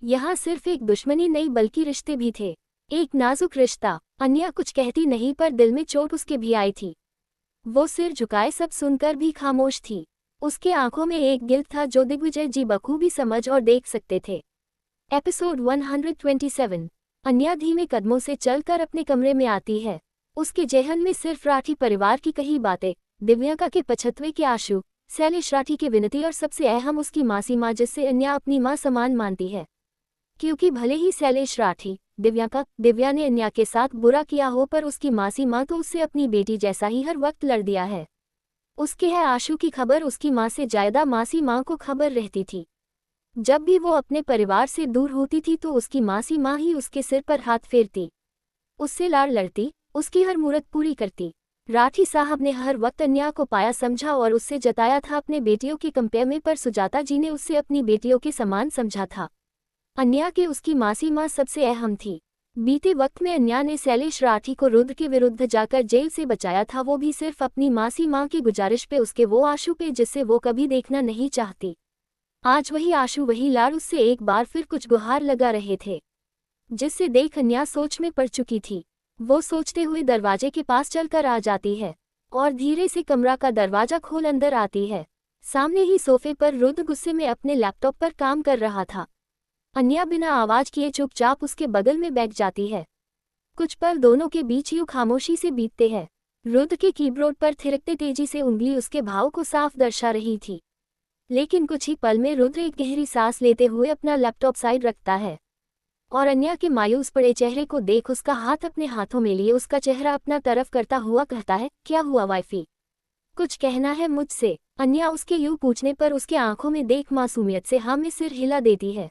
Speaker 1: यहाँ सिर्फ एक दुश्मनी नहीं बल्कि रिश्ते भी थे, एक नाजुक रिश्ता। अन्या कुछ कहती नहीं, पर दिल में चोट उसके भी आई थी। वो सिर झुकाए सब सुनकर भी खामोश थी। उसके आंखों में एक गिल्ट था जो दिग्विजय जी बखूबी समझ और देख सकते थे। एपिसोड 127। अन्या धीमे कदमों से चलकर अपने कमरे में आती है। उसके जेहन में सिर्फ राठी परिवार की कही बातें, दिव्यांका के 75वें के आशु, शैलेश राठी की विनती और सबसे अहम उसकी मासी माँ, जिससे अन्या अपनी माँ समान मानती है। क्योंकि भले ही शैलेश राठी, दिव्या ने अन्या के साथ बुरा किया हो, पर उसकी मासी माँ तो उससे अपनी बेटी जैसा ही हर वक्त लड़ दिया है। उसके है आशु की खबर उसकी माँ से ज्यादा मासी माँ को खबर रहती थी। जब भी वो अपने परिवार से दूर होती थी तो उसकी मासी माँ ही उसके सिर पर हाथ फेरती, उससे लाड़ लड़ती, उसकी हर मुराद पूरी करती। राठी साहब ने हर वक्त अन्या को पाया समझा और उससे जताया था अपने बेटियों के कंपेयर में, पर सुजाता जी ने उससे अपनी बेटियों के समान समझा था। अन्या के उसकी मासी माँ सबसे अहम थी। बीते वक्त में अन्या ने शैलेश राठी को रुद्र के विरुद्ध जाकर जेल से बचाया था, वो भी सिर्फ अपनी मासी माँ की गुजारिश पे, उसके वो आशु पे जिससे वो कभी देखना नहीं चाहती। आज वही आशु, वही लाड़ उससे एक बार फिर कुछ गुहार लगा रहे थे, जिससे देख अन्या सोच में पड़ चुकी थी। वो सोचते हुए दरवाजे के पास चलकर आ जाती है और धीरे से कमरा का दरवाजा खोल अंदर आती है। सामने ही सोफे पर रुद्र गुस्से में अपने लैपटॉप पर काम कर रहा था। अन्या बिना आवाज किए चुपचाप उसके बगल में बैठ जाती है। कुछ पल दोनों के बीच यूं खामोशी से बीतते हैं। रुद्र के कीबोर्ड पर थिरकते तेजी से उंगली उसके भाव को साफ दर्शा रही थी। लेकिन कुछ ही पल में रुद्र एक गहरी सांस लेते हुए अपना लैपटॉप साइड रखता है और अन्या के मायूस पड़े चेहरे को देख उसका हाथ अपने हाथों में लिए उसका चेहरा अपना तरफ करता हुआ कहता है, क्या हुआ वाइफी, कुछ कहना है मुझसे? अन्या उसके यूं पूछने पर उसके आंखों में देख मासूमियत से हाँ में सिर हिला देती है।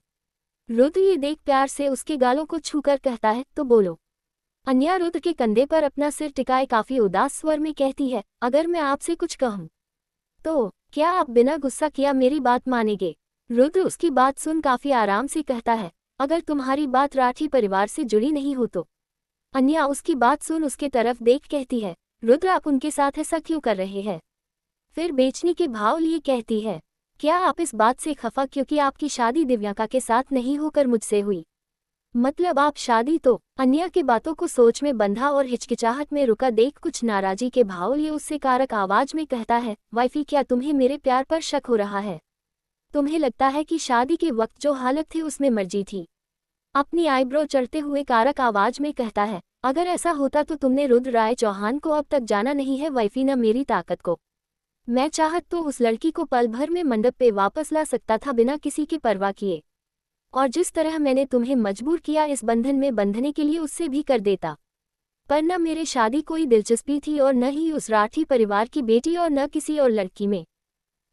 Speaker 1: रुद्र ये देख प्यार से उसके गालों को छूकर कहता है, तो बोलो। अन्या रुद्र के कंधे पर अपना सिर टिकाए काफी उदास स्वर में कहती है, अगर मैं आपसे कुछ कहूँ तो क्या आप बिना गुस्सा किया मेरी बात मानेंगे? रुद्र उसकी बात सुन काफी आराम से कहता है, अगर तुम्हारी बात राठी परिवार से जुड़ी नहीं हो तो। अन्या उसकी बात सुन उसके तरफ देख कहती है, रुद्र आप उनके साथ ऐसा क्यों कर रहे हैं? फिर बेचने के भाव लिए कहती है, क्या आप इस बात से खफा क्योंकि आपकी शादी दिव्यांका के साथ नहीं होकर मुझसे हुई? मतलब आप शादी तो? अन्या की बातों को सोच में बंधा और हिचकिचाहट में रुका देख कुछ नाराजी के भाव लिए उससे कारक आवाज में कहता है, वाइफी क्या तुम्हें मेरे प्यार पर शक हो रहा है? तुम्हें लगता है कि शादी के वक्त जो हालत थी उसमें मर्जी थी? अपनी आईब्रो चढ़ते हुए कारक आवाज में कहता है, अगर ऐसा होता तो तुमने रुद्र राय चौहान को अब तक जाना नहीं है वाइफी, न मेरी ताकत को। मैं चाहत तो उस लड़की को पल भर में मंडप पे वापस ला सकता था बिना किसी की परवाह किए, और जिस तरह मैंने तुम्हें मजबूर किया इस बंधन में बंधने के लिए उससे भी कर देता। पर न मेरे शादी कोई दिलचस्पी थी और न ही उस राठी परिवार की बेटी और न किसी और लड़की में।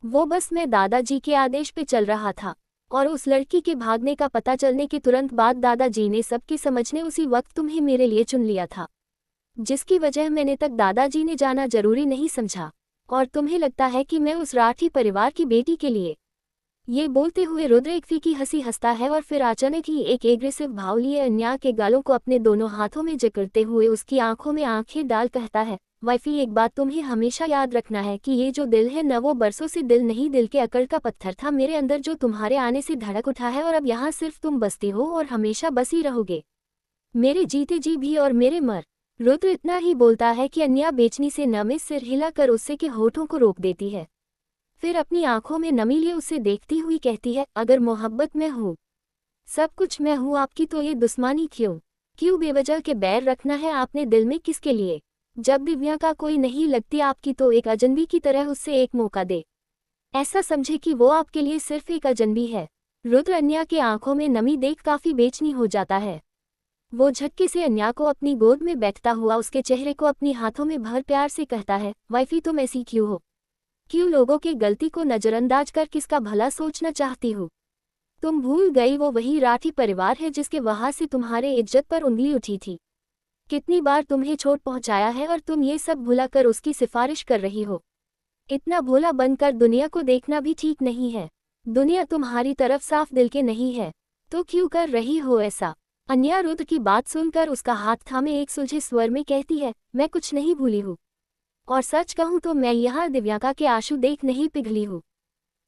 Speaker 1: वो बस मैं दादाजी के आदेश पे चल रहा था और उस लड़की के भागने का पता चलने के तुरंत बाद दादाजी ने सबकी समझने उसी वक्त तुम्हें मेरे लिए चुन लिया था, जिसकी वजह मैंने तक दादाजी ने जाना जरूरी नहीं समझा। और तुम्हें लगता है कि मैं उस राठी परिवार की बेटी के लिए? ये बोलते हुए रुद्र एक फीकी हंसी हंसता है और फिर अचानक ही एक एग्रेसिव भाव लिए अन्या के गालों को अपने दोनों हाथों में जकड़ते हुए उसकी आंखों में आंखें डाल कहता है, वाइफी एक बात तुम्हें हमेशा याद रखना है कि ये जो दिल है न वो बरसों से दिल नहीं, दिल के अकड़ का पत्थर था मेरे अंदर जो तुम्हारे आने से धड़क उठा है, और अब यहाँ सिर्फ तुम बसती हो और हमेशा बसी रहोगे, मेरे जीते जी भी और मेरे मर। रुद्र इतना ही बोलता है कि अन्या बेचनी से नमे सिर हिलाकर उससे के होठों को रोक देती है। फिर अपनी आंखों में नमी लिए उसे देखती हुई कहती है, अगर मोहब्बत में हूँ, सब कुछ मैं हूँ आपकी, तो ये दुश्मनी क्यों बेवजह के बैर रखना है आपने दिल में किसके लिए? जब दिव्यांका कोई नहीं लगती आपकी तो एक अजनबी की तरह उससे एक मौका दे, ऐसा समझे कि वो आपके लिए सिर्फ एक अजनबी है। रुद्र अन्या के आंखों में नमी देख काफी बेचैनी हो जाता है। वो झटके से अन्या को अपनी गोद में बैठता हुआ उसके चेहरे को अपनी हाथों में भर प्यार से कहता है, वाइफी तुम ऐसी क्यों हो? क्यों लोगों के गलती को नजरअंदाज कर किसका भला सोचना चाहती हो? तुम भूल गई वो वही राठी परिवार है जिसके वहां से तुम्हारे इज्जत पर उंगली उठी थी। कितनी बार तुम्हें चोट पहुंचाया है और तुम ये सब भुलाकर उसकी सिफारिश कर रही हो। इतना भोला बनकर दुनिया को देखना भी ठीक नहीं है। दुनिया तुम्हारी तरफ साफ दिल के नहीं है, तो क्यों कर रही हो ऐसा? अन्या रुद्र की बात सुनकर उसका हाथ थामे एक सुलझे स्वर में कहती है, मैं कुछ नहीं भूली हूँ, और सच कहूँ तो मैं यहाँ दिव्यांका के आंसू देख नहीं पिघली हूँ।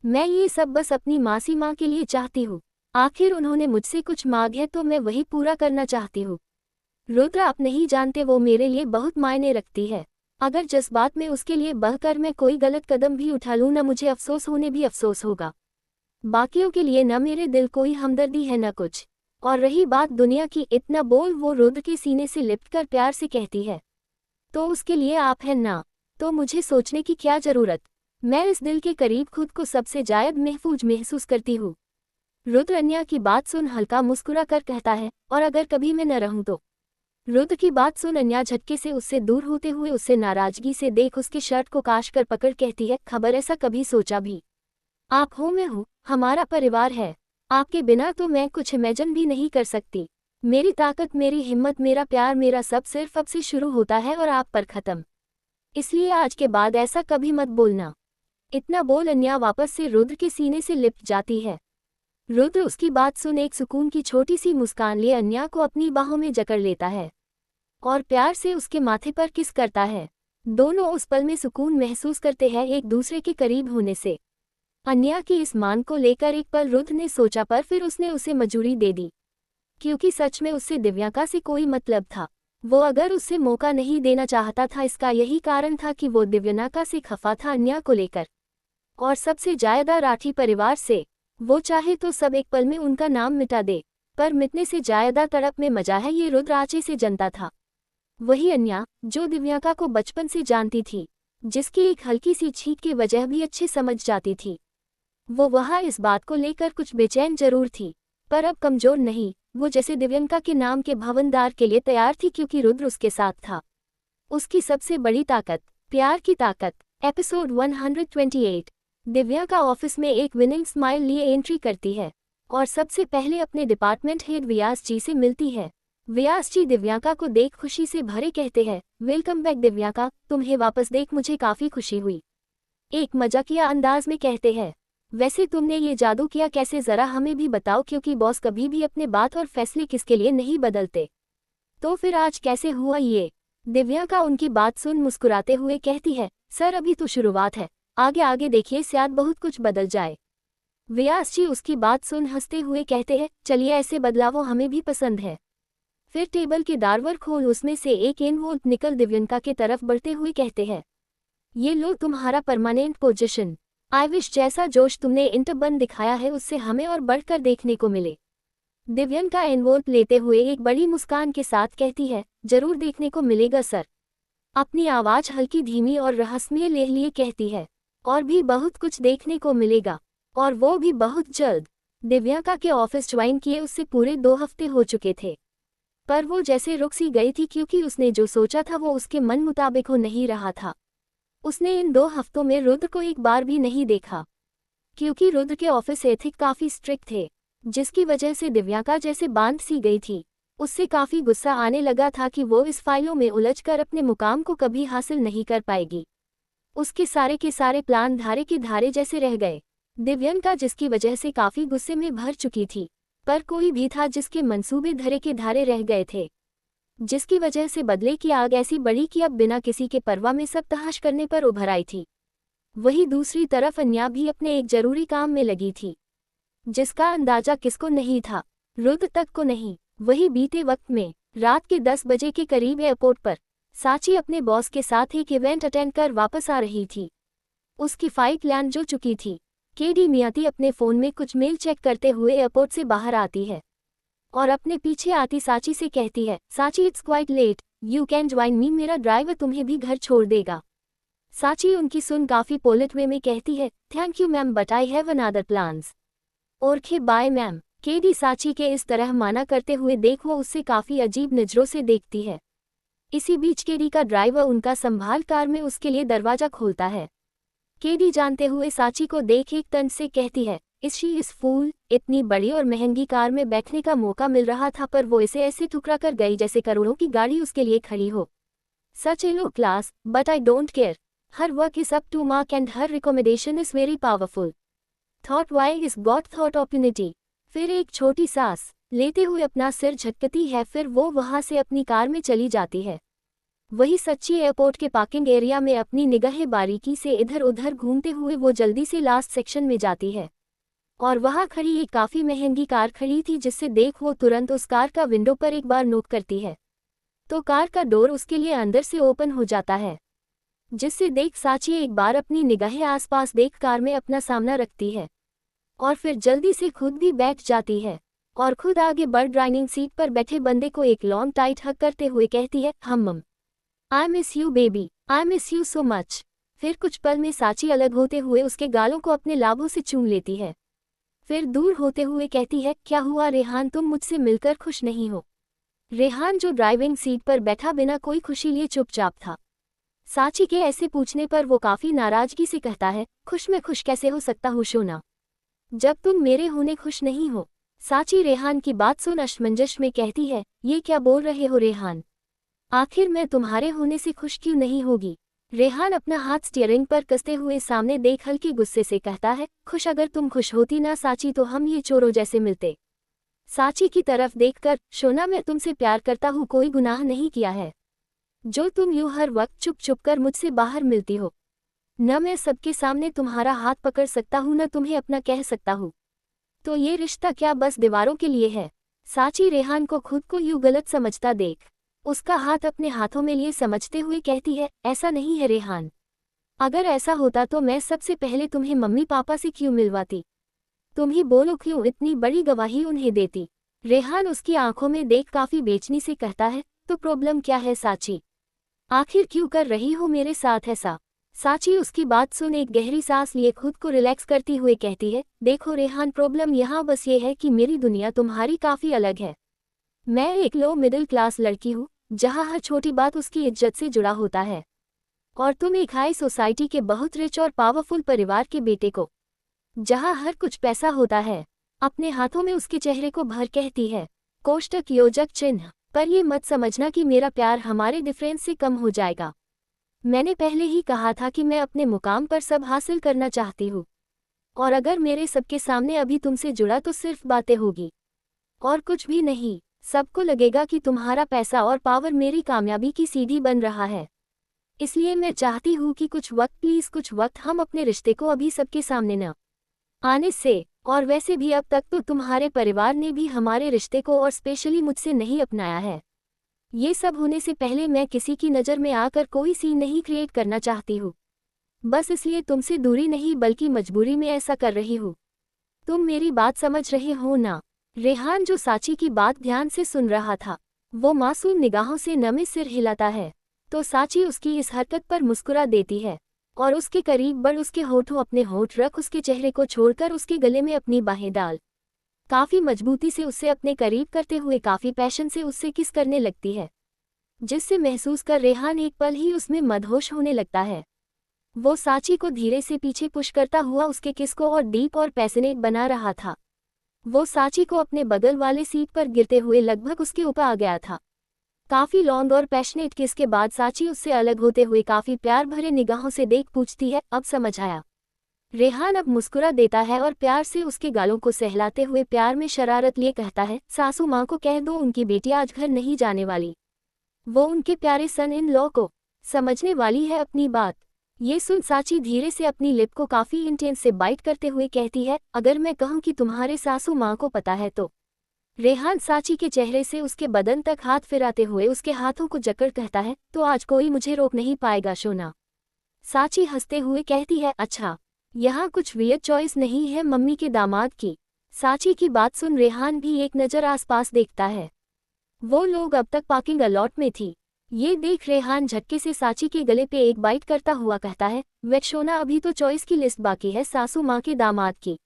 Speaker 1: मैं ये सब बस अपनी मासी माँ के लिए चाहती हूँ। आखिर उन्होंने मुझसे कुछ मांग है तो मैं वही पूरा करना चाहती हूँ। रुद्र आप नहीं जानते वो मेरे लिए बहुत मायने रखती है। अगर जज्बात में उसके लिए बहकर मैं कोई गलत कदम भी उठा लूँ न मुझे अफसोस होने भी अफसोस होगा। बाकियों के लिए न मेरे दिल कोई हमदर्दी है न कुछ, और रही बात दुनिया की, इतना बोल वो रुद्र के सीने से लिपट कर प्यार से कहती है, तो उसके लिए आप हैं ना, तो मुझे सोचने की क्या जरूरत, मैं इस दिल के करीब खुद को सबसे जायद महफूज महसूस करती हूँ। रुद्र अन्या की बात सुन हल्का मुस्कुरा कर कहता है, और अगर कभी मैं न रहूं तो। रुद्र की बात सुन अन्या झटके से उससे दूर होते हुए उससे नाराजगी से देख उसके शर्ट को काश कर पकड़ कहती है, खबर ऐसा कभी सोचा भी? आप हो, मैं हूँ, हमारा परिवार है, आपके बिना तो मैं कुछ इमेजिन भी नहीं कर सकती। मेरी ताकत, मेरी हिम्मत, मेरा प्यार, मेरा सब सिर्फ अब से शुरू होता है और आप पर खत्म। इसलिए आज के बाद ऐसा कभी मत बोलना। इतना बोल अन्या वापस से रुद्र के सीने से लिपट जाती है। रुद्र उसकी बात सुन एक सुकून की छोटी सी मुस्कान लिए अन्या को अपनी बाहों में जकड़ लेता है और प्यार से उसके माथे पर किस करता है। दोनों उस पल में सुकून महसूस करते हैं एक दूसरे के करीब होने से। अन्या की इस मान को लेकर एक पल रुद्र ने सोचा, पर फिर उसने उसे मंजूरी दे दी, क्योंकि सच में उससे दिव्यांका से कोई मतलब था। वो अगर उससे मौका नहीं देना चाहता था, इसका यही कारण था कि वो दिव्यांका से खफा था अन्या को लेकर, और सबसे ज्यादा राठी परिवार से। वो चाहे तो सब एक पल में उनका नाम मिटा दे, पर मिटने से ज्यादा तड़प में मजा है, ये रुद्र आंचे से जनता था। वही अन्या जो दिव्यांका को बचपन से जानती थी, जिसकी एक हल्की सी छींक की वजह भी अच्छी समझ जाती थी। वो वहाँ इस बात को लेकर कुछ बेचैन जरूर थी, पर अब कमजोर नहीं। वो जैसे दिव्यांका के नाम के भवनदार के लिए तैयार थी, क्योंकि रुद्र उसके साथ था। उसकी सबसे बड़ी ताकत, प्यार की ताकत। एपिसोड 128। दिव्यांका ऑफिस में एक विनिंग स्माइल लिए एंट्री करती है और सबसे पहले अपने डिपार्टमेंट हेड व्यास जी से मिलती है। व्यास जी दिव्यांका को देख खुशी से भरे कहते हैं, वेलकम बैक दिव्यांका, तुम्हें वापस देख मुझे काफी खुशी हुई। एक मजाकिया अंदाज में कहते हैं, वैसे तुमने ये जादू किया कैसे, जरा हमें भी बताओ, क्योंकि बॉस कभी भी अपने बात और फैसले किसके लिए नहीं बदलते। तो फिर आज कैसे हुआ ये? दिव्यांका उनकी बात सुन मुस्कुराते हुए कहती है, सर अभी तो शुरुआत है, आगे आगे देखिए शायद बहुत कुछ बदल जाए। व्यास जी उसकी बात सुन हंसते हुए कहते हैं, चलिए ऐसे बदलाव हमें भी पसंद है। फिर टेबल के दारवर खोल उसमें से एक एनवोल्ट निकल दिव्यांका के तरफ बढ़ते हुए कहते हैं, ये लो तुम्हारा परमानेंट पोजीशन। आई विश जैसा जोश तुमने इंटरबन दिखाया है उससे हमें और बढ़कर देखने को मिले। दिव्यांका एनवोल्ट लेते हुए एक बड़ी मुस्कान के साथ कहती है, जरूर देखने को मिलेगा सर। अपनी आवाज हल्की धीमी और रहस्यमय ले लिए कहती है, और भी बहुत कुछ देखने को मिलेगा, और वो भी बहुत जल्द। दिव्यांका के ऑफिस ज्वाइन किए उससे पूरे 2 हफ्ते हो चुके थे, पर वो जैसे रुक सी गई थी, क्योंकि उसने जो सोचा था वो उसके मन मुताबिक हो नहीं रहा था। उसने इन 2 हफ्तों में रुद्र को एक बार भी नहीं देखा, क्योंकि रुद्र के ऑफिस एथिक काफी स्ट्रिक्ट थे, जिसकी वजह से दिव्यांका जैसे बांध सी गई थी। उससे काफी गुस्सा आने लगा था कि वो इस फाइलों में उलझकर अपने मुकाम को कभी हासिल नहीं कर पाएगी। उसके सारे के सारे प्लान धारे के धारे जैसे रह गए। दिव्यांका जिसकी वजह से काफी गुस्से में भर चुकी थी, पर कोई भी था जिसके मंसूबे धरे के धारे रह गए थे, जिसकी वजह से बदले की आग ऐसी बढ़ी कि अब बिना किसी के परवाह में सब तहश करने पर उभर आई थी। वही दूसरी तरफ अन्या भी अपने एक जरूरी काम में लगी थी, जिसका अंदाजा किसको नहीं था, रुद्र तक को नहीं। वही बीते वक्त में रात के 10 बजे के करीब एयरपोर्ट पर साची अपने बॉस के साथ एक इवेंट अटेंड कर वापस आ रही थी। उसकी फ्लाइट लैंड हो चुकी थी। केडी मियाती अपने फोन में कुछ मेल चेक करते हुए एयरपोर्ट से बाहर आती है और अपने पीछे आती साची से कहती है, Sachi it's quite late, you can join me, मेरा ड्राइवर तुम्हें भी घर छोड़ देगा। साची उनकी सुन काफी पोलिट वे में कहती है, thank you ma'am but I have another plans. Okay bye ma'am. KD Sachi के इस तरह माना करते हुए देख वो उससे काफी अजीब नजरों से देखती है। इसी बीच केडी का ड्राइवर उनका संभाल कार में उसके लिए दरवाजा खोलता है। केडी जानते हुए साची को देख एक तंज से कहती है, शी इज फूल, इतनी बड़ी और महंगी कार में बैठने का मौका मिल रहा था, पर वो इसे ऐसे ठुकरा कर गई जैसे करोड़ों की गाड़ी उसके लिए खड़ी हो। Such a low class, but I don't care, her work is up to mark and her recommendation is very powerful. Thought why is got thought opportunity. फिर एक छोटी सांस लेते हुए अपना सिर झटकती है, फिर वो वहां से अपनी कार में चली जाती है। वही सच्ची एयरपोर्ट के पार्किंग एरिया में अपनी निगाहें बारीकी से इधर उधर घूमते हुए वो जल्दी से लास्ट सेक्शन में जाती है, और वहां खड़ी एक काफी महंगी कार खड़ी थी, जिससे देख वो तुरंत उस कार का विंडो पर एक बार नोट करती है, तो कार का डोर उसके लिए अंदर से ओपन हो जाता है, जिससे देख साची एक बार अपनी निगाहें आसपास देख कार में अपना सामना रखती है, और फिर जल्दी से खुद भी बैठ जाती है। और खुद आगे बढ़ ड्राइविंग सीट पर बैठे बंदे को एक लॉन्ग टाइट हग करते हुए कहती है, मम, I miss you baby, I miss you so much. फिर कुछ पल में साची अलग होते हुए उसके गालों को अपने लाभों से चूम लेती है। फिर दूर होते हुए कहती है, क्या हुआ रेहान, तुम मुझसे मिलकर खुश नहीं हो? रेहान जो ड्राइविंग सीट पर बैठा बिना कोई खुशी लिए चुपचाप था। साची के ऐसे पूछने पर वो काफी नाराजगी से कहता है, मैं खुश कैसे हो सकता हूँ शोना, जब तुम मेरे होने खुश नहीं हो। साची रेहान की बात सुन असमंजस में कहती है, ये क्या बोल रहे हो रेहान, आखिर मैं तुम्हारे होने से खुश क्यों नहीं होगी? रेहान अपना हाथ स्टीयरिंग पर कसते हुए सामने देख हल्के गुस्से से कहता है, खुश अगर तुम खुश होती ना साची तो हम ये चोरों जैसे मिलते। साची की तरफ देखकर, शोना मैं तुमसे प्यार करता हूँ, कोई गुनाह नहीं किया है जो तुम यूं हर वक्त चुप चुप कर मुझसे बाहर मिलती हो। न मैं सबके सामने तुम्हारा हाथ पकड़ सकता हूँ न तुम्हें अपना कह सकता हूँ, तो ये रिश्ता क्या बस दीवारों के लिए है? साची रेहान को खुद को यूं गलत समझता देख उसका हाथ अपने हाथों में लिए समझते हुए कहती है, ऐसा नहीं है रेहान, अगर ऐसा होता तो मैं सबसे पहले तुम्हें मम्मी पापा से क्यों मिलवाती, तुम ही बोलो क्यों इतनी बड़ी गवाही उन्हें देती? रेहान उसकी आंखों में देख काफी बेचैनी से कहता है, तो प्रॉब्लम क्या है साची, आखिर क्यों कर रही हो मेरे साथ ऐसा? साची उसकी बात सुन एक गहरी सांस लिए खुद को रिलैक्स करती हुए कहती है, देखो रेहान, प्रॉब्लम यहाँ बस ये है कि मेरी दुनिया तुम्हारी काफी अलग है। मैं एक लो मिडिल क्लास लड़की हूँ जहाँ हर छोटी बात उसकी इज्जत से जुड़ा होता है, और तुम एक हाई सोसाइटी के बहुत रिच और पावरफुल परिवार के बेटे को, जहाँ हर कुछ पैसा होता है, अपने हाथों में उसके चेहरे को भर कहती है, कोष्टक योजक चिन्ह, पर ये मत समझना कि मेरा प्यार हमारे डिफरेंस से कम हो जाएगा। मैंने पहले ही कहा था कि मैं अपने मुकाम पर सब हासिल करना चाहती हूँ, और अगर मेरे सबके सामने अभी तुमसे जुड़ा तो सिर्फ बातें होगी और कुछ भी नहीं। सबको लगेगा कि तुम्हारा पैसा और पावर मेरी कामयाबी की सीढ़ी बन रहा है। इसलिए मैं चाहती हूँ कि कुछ वक्त, प्लीज कुछ वक्त, हम अपने रिश्ते को अभी सबके सामने न आने से, और वैसे भी अब तक तो तुम्हारे परिवार ने भी हमारे रिश्ते को और स्पेशली मुझसे नहीं अपनाया है। ये सब होने से पहले मैं किसी की नज़र में आकर कोई सीन नहीं क्रिएट करना चाहती हूँ, बस इसलिए तुमसे दूरी नहीं बल्कि मजबूरी में ऐसा कर रही हूँ। तुम मेरी बात समझ रहे हो ना? रेहान जो साची की बात ध्यान से सुन रहा था, वो मासूम निगाहों से नमे सिर हिलाता है, तो साची उसकी इस हरकत पर मुस्कुरा देती है और उसके करीब बढ़ उसके होठों अपने होठ रख उसके चेहरे को छोड़कर उसके गले में अपनी बाहें डाल काफी मजबूती से उससे अपने करीब करते हुए काफी पैशन से उससे किस करने लगती है, जिससे महसूस कर रेहान एक पल ही उसमें मदहोश होने लगता है। वो साची को धीरे से पीछे पुश करता हुआ उसके किस को और डीप और पैशनेट बना रहा था। वो साची को अपने बगल वाले सीट पर गिरते हुए लगभग उसके ऊपर आ गया था। काफी लॉन्ग और पैशनेट किस के बाद साची उससे अलग होते हुए काफी प्यार भरे निगाहों से देख पूछती है, अब समझ आया? रेहान अब मुस्कुरा देता है और प्यार से उसके गालों को सहलाते हुए प्यार में शरारत लिए कहता है, सासू माँ को कह दो उनकी बेटी आज घर नहीं जाने वाली, वो उनके प्यारे सन इन लॉ को समझने वाली है अपनी बात। ये सुन साची धीरे से अपनी लिप को काफी इंटेंस से बाइट करते हुए कहती है, अगर मैं कहूँ कि तुम्हारे सासू माँ को पता है तो? रेहान साची के चेहरे से उसके बदन तक हाथ फिराते हुए उसके हाथों को जकड़ कहता है, तो आज कोई मुझे रोक नहीं पाएगा शोना। साची हंसते हुए कहती है, अच्छा, यहाँ कुछ वियर्ड चॉइस नहीं है मम्मी के दामाद की? साची की बात सुन रेहान भी एक नज़र आसपास देखता है। वो लोग अब तक पार्किंग अलॉट में थी। ये देख रेहान झटके से साची के गले पे एक बाइट करता हुआ कहता है, वेट शोना, अभी तो चॉइस की लिस्ट बाकी है सासू माँ के दामाद की।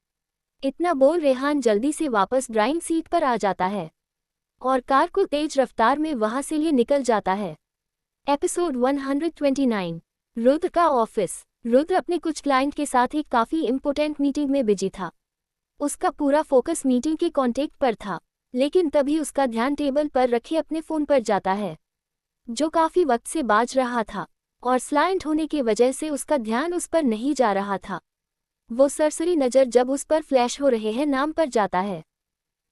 Speaker 1: इतना बोल रेहान जल्दी से वापस ड्राइविंग सीट पर आ जाता है और कार को तेज रफ्तार में वहां से लिए निकल जाता है। एपिसोड 129, रुद्र का ऑफिस। रुद्र अपने कुछ क्लाइंट के साथ एक काफी इंपॉर्टेंट मीटिंग में बिजी था। उसका पूरा फोकस मीटिंग के कॉन्टेक्ट पर था, लेकिन तभी उसका ध्यान टेबल पर रखे अपने फोन पर जाता है, जो काफी वक्त से बाज रहा था, और स्लाइंट होने की वजह से उसका ध्यान उस पर नहीं जा रहा था। वो सरसरी नज़र जब उस पर फ्लैश हो रहे हैं नाम पर जाता है,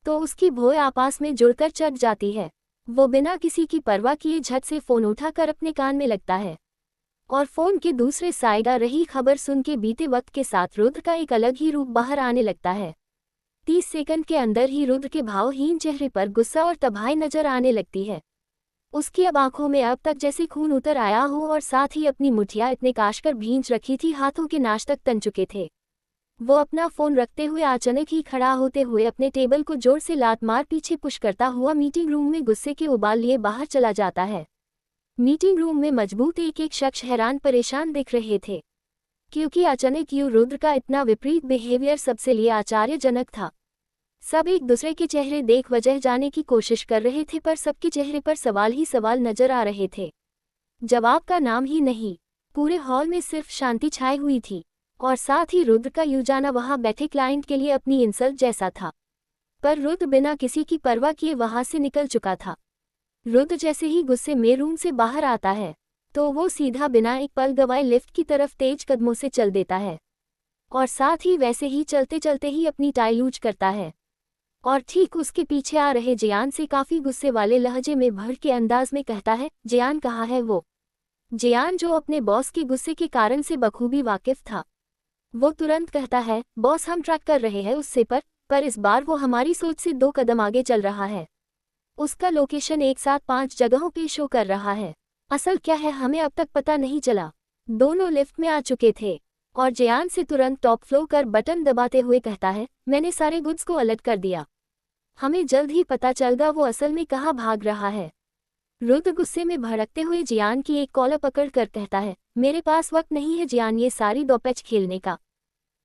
Speaker 1: तो उसकी भौं आपस में जुड़कर चढ़ जाती है। वो बिना किसी की परवाह किए झट से फोन उठाकर अपने कान में लगता है, और फोन के दूसरे साइड आ रही खबर सुन के बीते वक्त के साथ रुद्र का एक अलग ही रूप बाहर आने लगता है। 30 सेकंड के अंदर ही रुद्र के भावहीन चेहरे पर गुस्सा और तबाही नजर आने लगती है। उसकी अब आंखों में अब तक जैसे खून उतर आया हो और साथ ही अपनी मुठिया इतने काशकर भींच रखी थी, हाथों के नाश तक तन चुके थे। वो अपना फोन रखते हुए अचानक ही खड़ा होते हुए अपने टेबल को जोर से लात मार पीछे पुश करता हुआ मीटिंग रूम में गुस्से के उबाल लिए बाहर चला जाता है। मीटिंग रूम में मजबूत एक एक शख्स हैरान परेशान दिख रहे थे, क्योंकि अचानक रुद्र का इतना विपरीत बिहेवियर सबसे लिए आश्चर्यजनक था। सब एक दूसरे के चेहरे देख वजह जाने की कोशिश कर रहे थे, पर सबके चेहरे पर सवाल ही सवाल नजर आ रहे थे। जवाब का नाम ही नहीं। पूरे हॉल में सिर्फ शांति छाई हुई थी, और साथ ही रुद्र का यूं जाना वहां बैठे क्लाइंट के लिए अपनी इंसल्ट जैसा था। पर रुद्र बिना किसी की परवाह किए वहां से निकल चुका था। रुद्र जैसे ही गुस्से में रूम से बाहर आता है तो वो सीधा बिना एक पल गवाए लिफ्ट की तरफ तेज कदमों से चल देता है, और साथ ही वैसे ही चलते चलते ही अपनी टाई लूज करता है। और ठीक उसके पीछे आ रहे जियान से काफी गुस्से वाले लहजे में भड़ के अंदाज में कहता है, जियान कहाँ है वो? जियान, जो अपने बॉस के गुस्से के कारण से बखूबी वाकिफ था, वो तुरंत कहता है, बॉस हम ट्रैक कर रहे हैं उससे, पर इस बार वो हमारी सोच से 2 कदम आगे चल रहा है। उसका लोकेशन एक साथ 5 जगहों पे शो कर रहा है। असल क्या है हमें अब तक पता नहीं चला। दोनों लिफ्ट में आ चुके थे, और जियान से तुरंत टॉप फ्लोर कर बटन दबाते हुए कहता है, मैंने सारे गुड्स को अलर्ट कर दिया। हमें जल्द ही पता चलेगा वो असल में कहाँ भाग रहा है। रुद्र गुस्से में भड़कते हुए जियान की एक कॉलर पकड़ कर कहता है, मेरे पास वक्त नहीं है जियान ये सारी दोपैच खेलने का,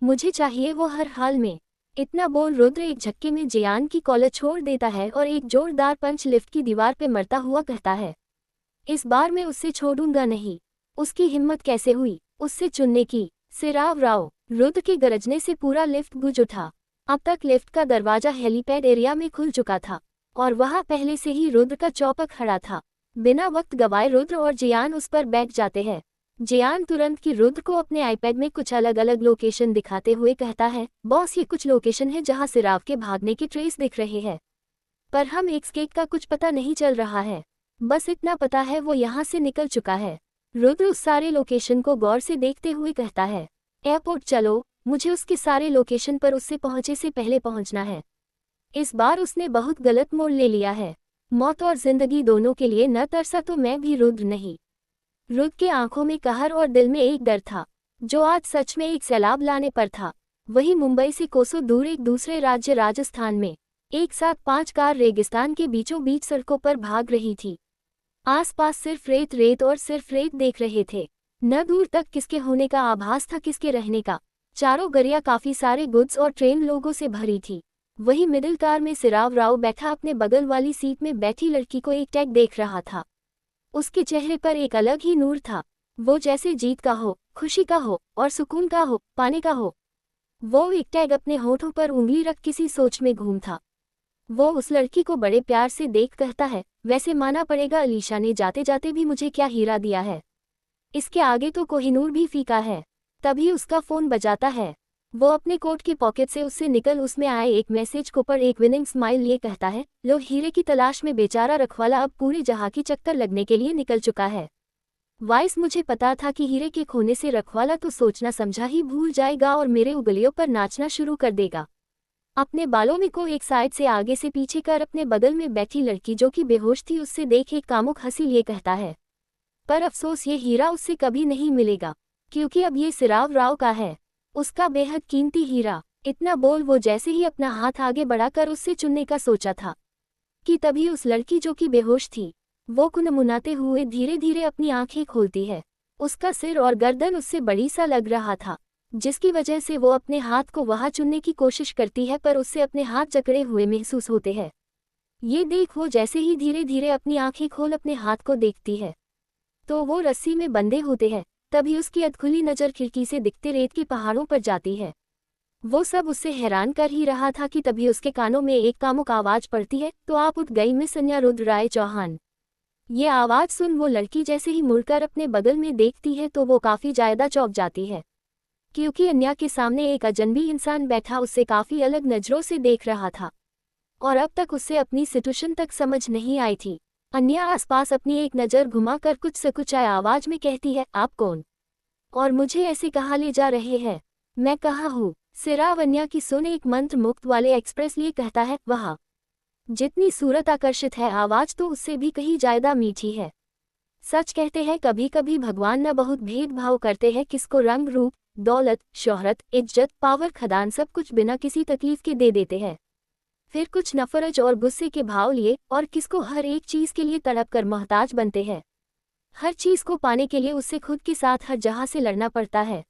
Speaker 1: मुझे चाहिए वो हर हाल में। इतना बोल रुद्र एक झटके में जियान की कॉलर छोड़ देता है और एक जोरदार पंच लिफ्ट की दीवार पे मरता हुआ कहता है, इस बार मैं उससे छोड़ूंगा नहीं। उसकी हिम्मत कैसे हुई उससे चुनने की? सिराव राव। रुद्र के गरजने से पूरा लिफ्ट गूंज उठा। अब तक लिफ्ट का दरवाजा हेलीपैड एरिया में खुल चुका था, और वहां पहले से ही रुद्र का चौपर खड़ा था। बिना वक्त गवाए रुद्र और जियान उस पर बैठ जाते हैं। जियान तुरंत की रुद्र को अपने आईपैड में कुछ अलग अलग लोकेशन दिखाते हुए कहता है, बॉस ये कुछ लोकेशन है जहां सिराव के भागने के ट्रेस दिख रहे हैं, पर हम एस्केप का कुछ पता नहीं चल रहा है। बस इतना पता है वो यहाँ से निकल चुका है। रुद्र उस सारे लोकेशन को गौर से देखते हुए कहता है, एयरपोर्ट चलो, मुझे उसके सारे लोकेशन पर उससे पहुंचे से पहले पहुंचना है। इस बार उसने बहुत गलत मोड़ ले लिया है। मौत और जिंदगी दोनों के लिए न तरसा तो मैं भी रुद्र नहीं। रुद्र के आंखों में कहर और दिल में एक डर था, जो आज सच में एक सैलाब लाने पर था। वही मुंबई से कोसों दूर एक दूसरे राज्य राजस्थान में एक साथ 5 कार रेगिस्तान के बीचों बीच सड़कों पर भाग रही थी। आसपास सिर्फ रेत रेत और सिर्फ रेत देख रहे थे। न दूर तक किसके होने का आभास था किसके रहने का। चारों गरिया काफी सारे गुड्स और ट्रेन लोगों से भरी थी। वही मिडिल कार में सिराव राव बैठा अपने बगल वाली सीट में बैठी लड़की को एक टैग देख रहा था। उसके चेहरे पर एक अलग ही नूर था, वो जैसे जीत का हो, खुशी का हो और सुकून का हो, पाने का हो। वो एक टैग अपने होठों पर उंगली रख किसी सोच में घूम था। वो उस लड़की को बड़े प्यार से देख कहता है, वैसे माना पड़ेगा अलीशा ने जाते जाते भी मुझे क्या हीरा दिया है, इसके आगे तो कोहिनूर भी फीका है। तभी उसका फोन बजाता है। वो अपने कोट की पॉकेट से उससे निकल उसमें आए एक मैसेज को पर एक विनिंग स्माइल लिए कहता है, लो हीरे की तलाश में बेचारा रखवाला अब पूरे जहां की चक्कर लगने के लिए निकल चुका है। वाइस, मुझे पता था कि हीरे के खोने से रखवाला तो सोचना समझा ही भूल जाएगा और मेरे उंगलियों पर नाचना शुरू कर देगा। अपने बालों में को एक साइड से आगे से पीछे कर अपने बगल में बैठी लड़की जो कि बेहोश थी उससे देख एक कामुक हंसी लिए कहता है, पर अफसोस ये हीरा उससे कभी नहीं मिलेगा, क्योंकि अब ये सिराव राव का है, उसका बेहद कीमती हीरा। इतना बोल वो जैसे ही अपना हाथ आगे बढ़ाकर उससे चुनने का सोचा था कि तभी उस लड़की जो कि बेहोश थी वो कुनमुनाते हुए धीरे धीरे अपनी आंखें खोलती है। उसका सिर और गर्दन उससे बड़ी सा लग रहा था, जिसकी वजह से वो अपने हाथ को वहां चुनने की कोशिश करती है, पर उससे अपने हाथ जकड़े हुए महसूस होते हैं। ये देख वो जैसे ही धीरे धीरे अपनी आंखें खोल अपने हाथ को देखती है तो वो रस्सी में बंधे होते हैं। तभी उसकी अधखुली नज़र खिड़की से दिखते रेत के पहाड़ों पर जाती है। वो सब उससे हैरान कर ही रहा था कि तभी उसके कानों में एक कामुक आवाज पड़ती है, तो आप उठ गई मिस अन्या रुद्र राय चौहान। ये आवाज सुन वो लड़की जैसे ही मुड़कर अपने बगल में देखती है तो वो काफी ज्यादा चौंक जाती है, क्योंकि अन्या के सामने एक अजनबी इंसान बैठा उससे काफी अलग नजरों से देख रहा था, और अब तक उससे अपनी सिचुएशन तक समझ नहीं आई थी। अन्या आसपास अपनी एक नज़र घुमाकर कुछ सकुचाए आवाज में कहती है, आप कौन और मुझे ऐसे कहाँ ले जा रहे हैं? मैं कहाँ हूँ? सिराव अन्या की सुन एक मंत्र मुक्त वाले एक्सप्रेस लिए कहता है, वहाँ जितनी सूरत आकर्षित है आवाज तो उससे भी कहीं ज्यादा मीठी है। सच कहते हैं कभी कभी भगवान न बहुत भेदभाव करते हैं किसको रंग रूप दौलत, शोहरत, इज्जत, पावर, खदान सब कुछ बिना किसी तकलीफ के दे देते हैं। फिर कुछ नफरत और गुस्से के भाव लिए और किसको हर एक चीज के लिए तड़प कर मोहताज बनते हैं। हर चीज को पाने के लिए उससे खुद के साथ हर जहां से लड़ना पड़ता है।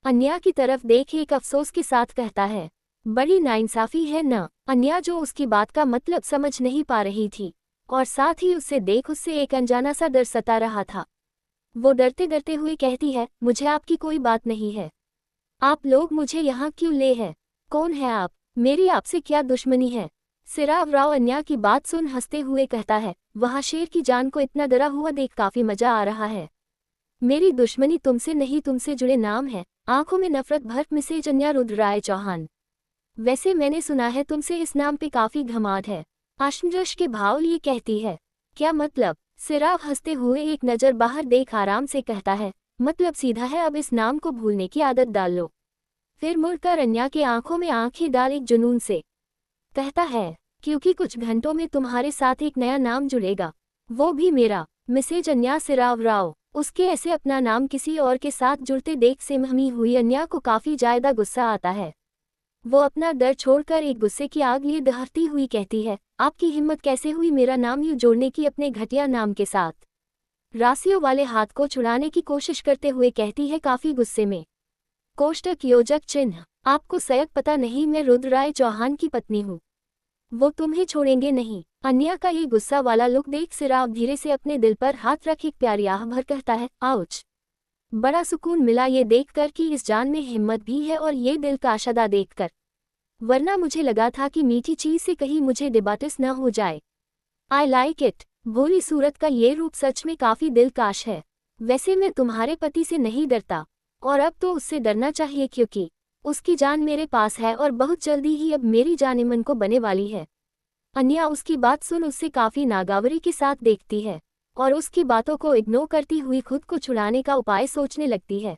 Speaker 1: अन्या की तरफ देख एक अफसोस के साथ कहता है, बड़ी नाइंसाफी है न। अन्या जो उसकी बात का मतलब समझ नहीं पा रही थी और साथ ही उससे देख उससे एक अनजाना सा डर सता रहा था। वो डरते डरते हुए कहती है, मुझे आपकी कोई बात नहीं है। आप लोग मुझे यहाँ क्यों ले हैं? कौन है आप? मेरी आपसे क्या दुश्मनी है? सिराव राव अन्या की बात सुन हंसते हुए कहता है, वहाँ शेर की जान को इतना डरा हुआ देख काफी मजा आ रहा है। मेरी दुश्मनी तुमसे नहीं, तुमसे जुड़े नाम है। आंखों में नफरत भर मिसेज अन्या रुद्रराय चौहान। वैसे मैंने सुना है तुमसे इस नाम पे काफी घमाद है। आश्चर्य के भाव लिए कहती है, क्या मतलब? सिराव हंसते हुए एक नज़र बाहर देख आराम से कहता है, मतलब सीधा है, अब इस नाम को भूलने की आदत डाल लो। फिर मुड़कर अन्या के आंखों में आंखें डाल एक जुनून से कहता है, क्योंकि कुछ घंटों में तुम्हारे साथ एक नया नाम जुड़ेगा, वो भी मेरा, मिसेज अन्या सिराव राव। उसके ऐसे अपना नाम किसी और के साथ जुड़ते देख सिमहमी हुई अन्या को काफी ज्यादा गुस्सा आता है। वो अपना डर छोड़कर एक गुस्से की आग लिए दहकती हुई कहती है, आपकी हिम्मत कैसे हुई मेरा नाम यूं जोड़ने की अपने घटिया नाम के साथ? राशियों वाले हाथ को छुड़ाने की कोशिश करते हुए कहती है काफी गुस्से में। कोष्टक योजक चिन्ह, आपको सयक पता नहीं मैं रुद्रराय चौहान की पत्नी हूँ। वो तुम्हें छोड़ेंगे नहीं। अन्या का ये गुस्सा वाला लुक देख सिराव धीरे से अपने दिल पर हाथ रख एक प्यारी आह भर कहता है, आउच। बड़ा सुकून मिला ये देखकर कि इस जान में हिम्मत भी है और ये दिल का आशादा देखकर, वरना मुझे लगा था कि मीठी चीज से कहीं मुझे डिबाटिस न हो जाए। I like it. भोली सूरत का ये रूप सच में काफी दिलकश है। वैसे मैं तुम्हारे पति से नहीं डरता और अब तो उससे डरना चाहिए क्योंकि उसकी जान मेरे पास है और बहुत जल्दी ही अब मेरी जान मन को बने वाली है। अन्या उसकी बात सुन उससे काफी नागावरी के साथ देखती है और उसकी बातों को इग्नोर करती हुई खुद को छुड़ाने का उपाय सोचने लगती है।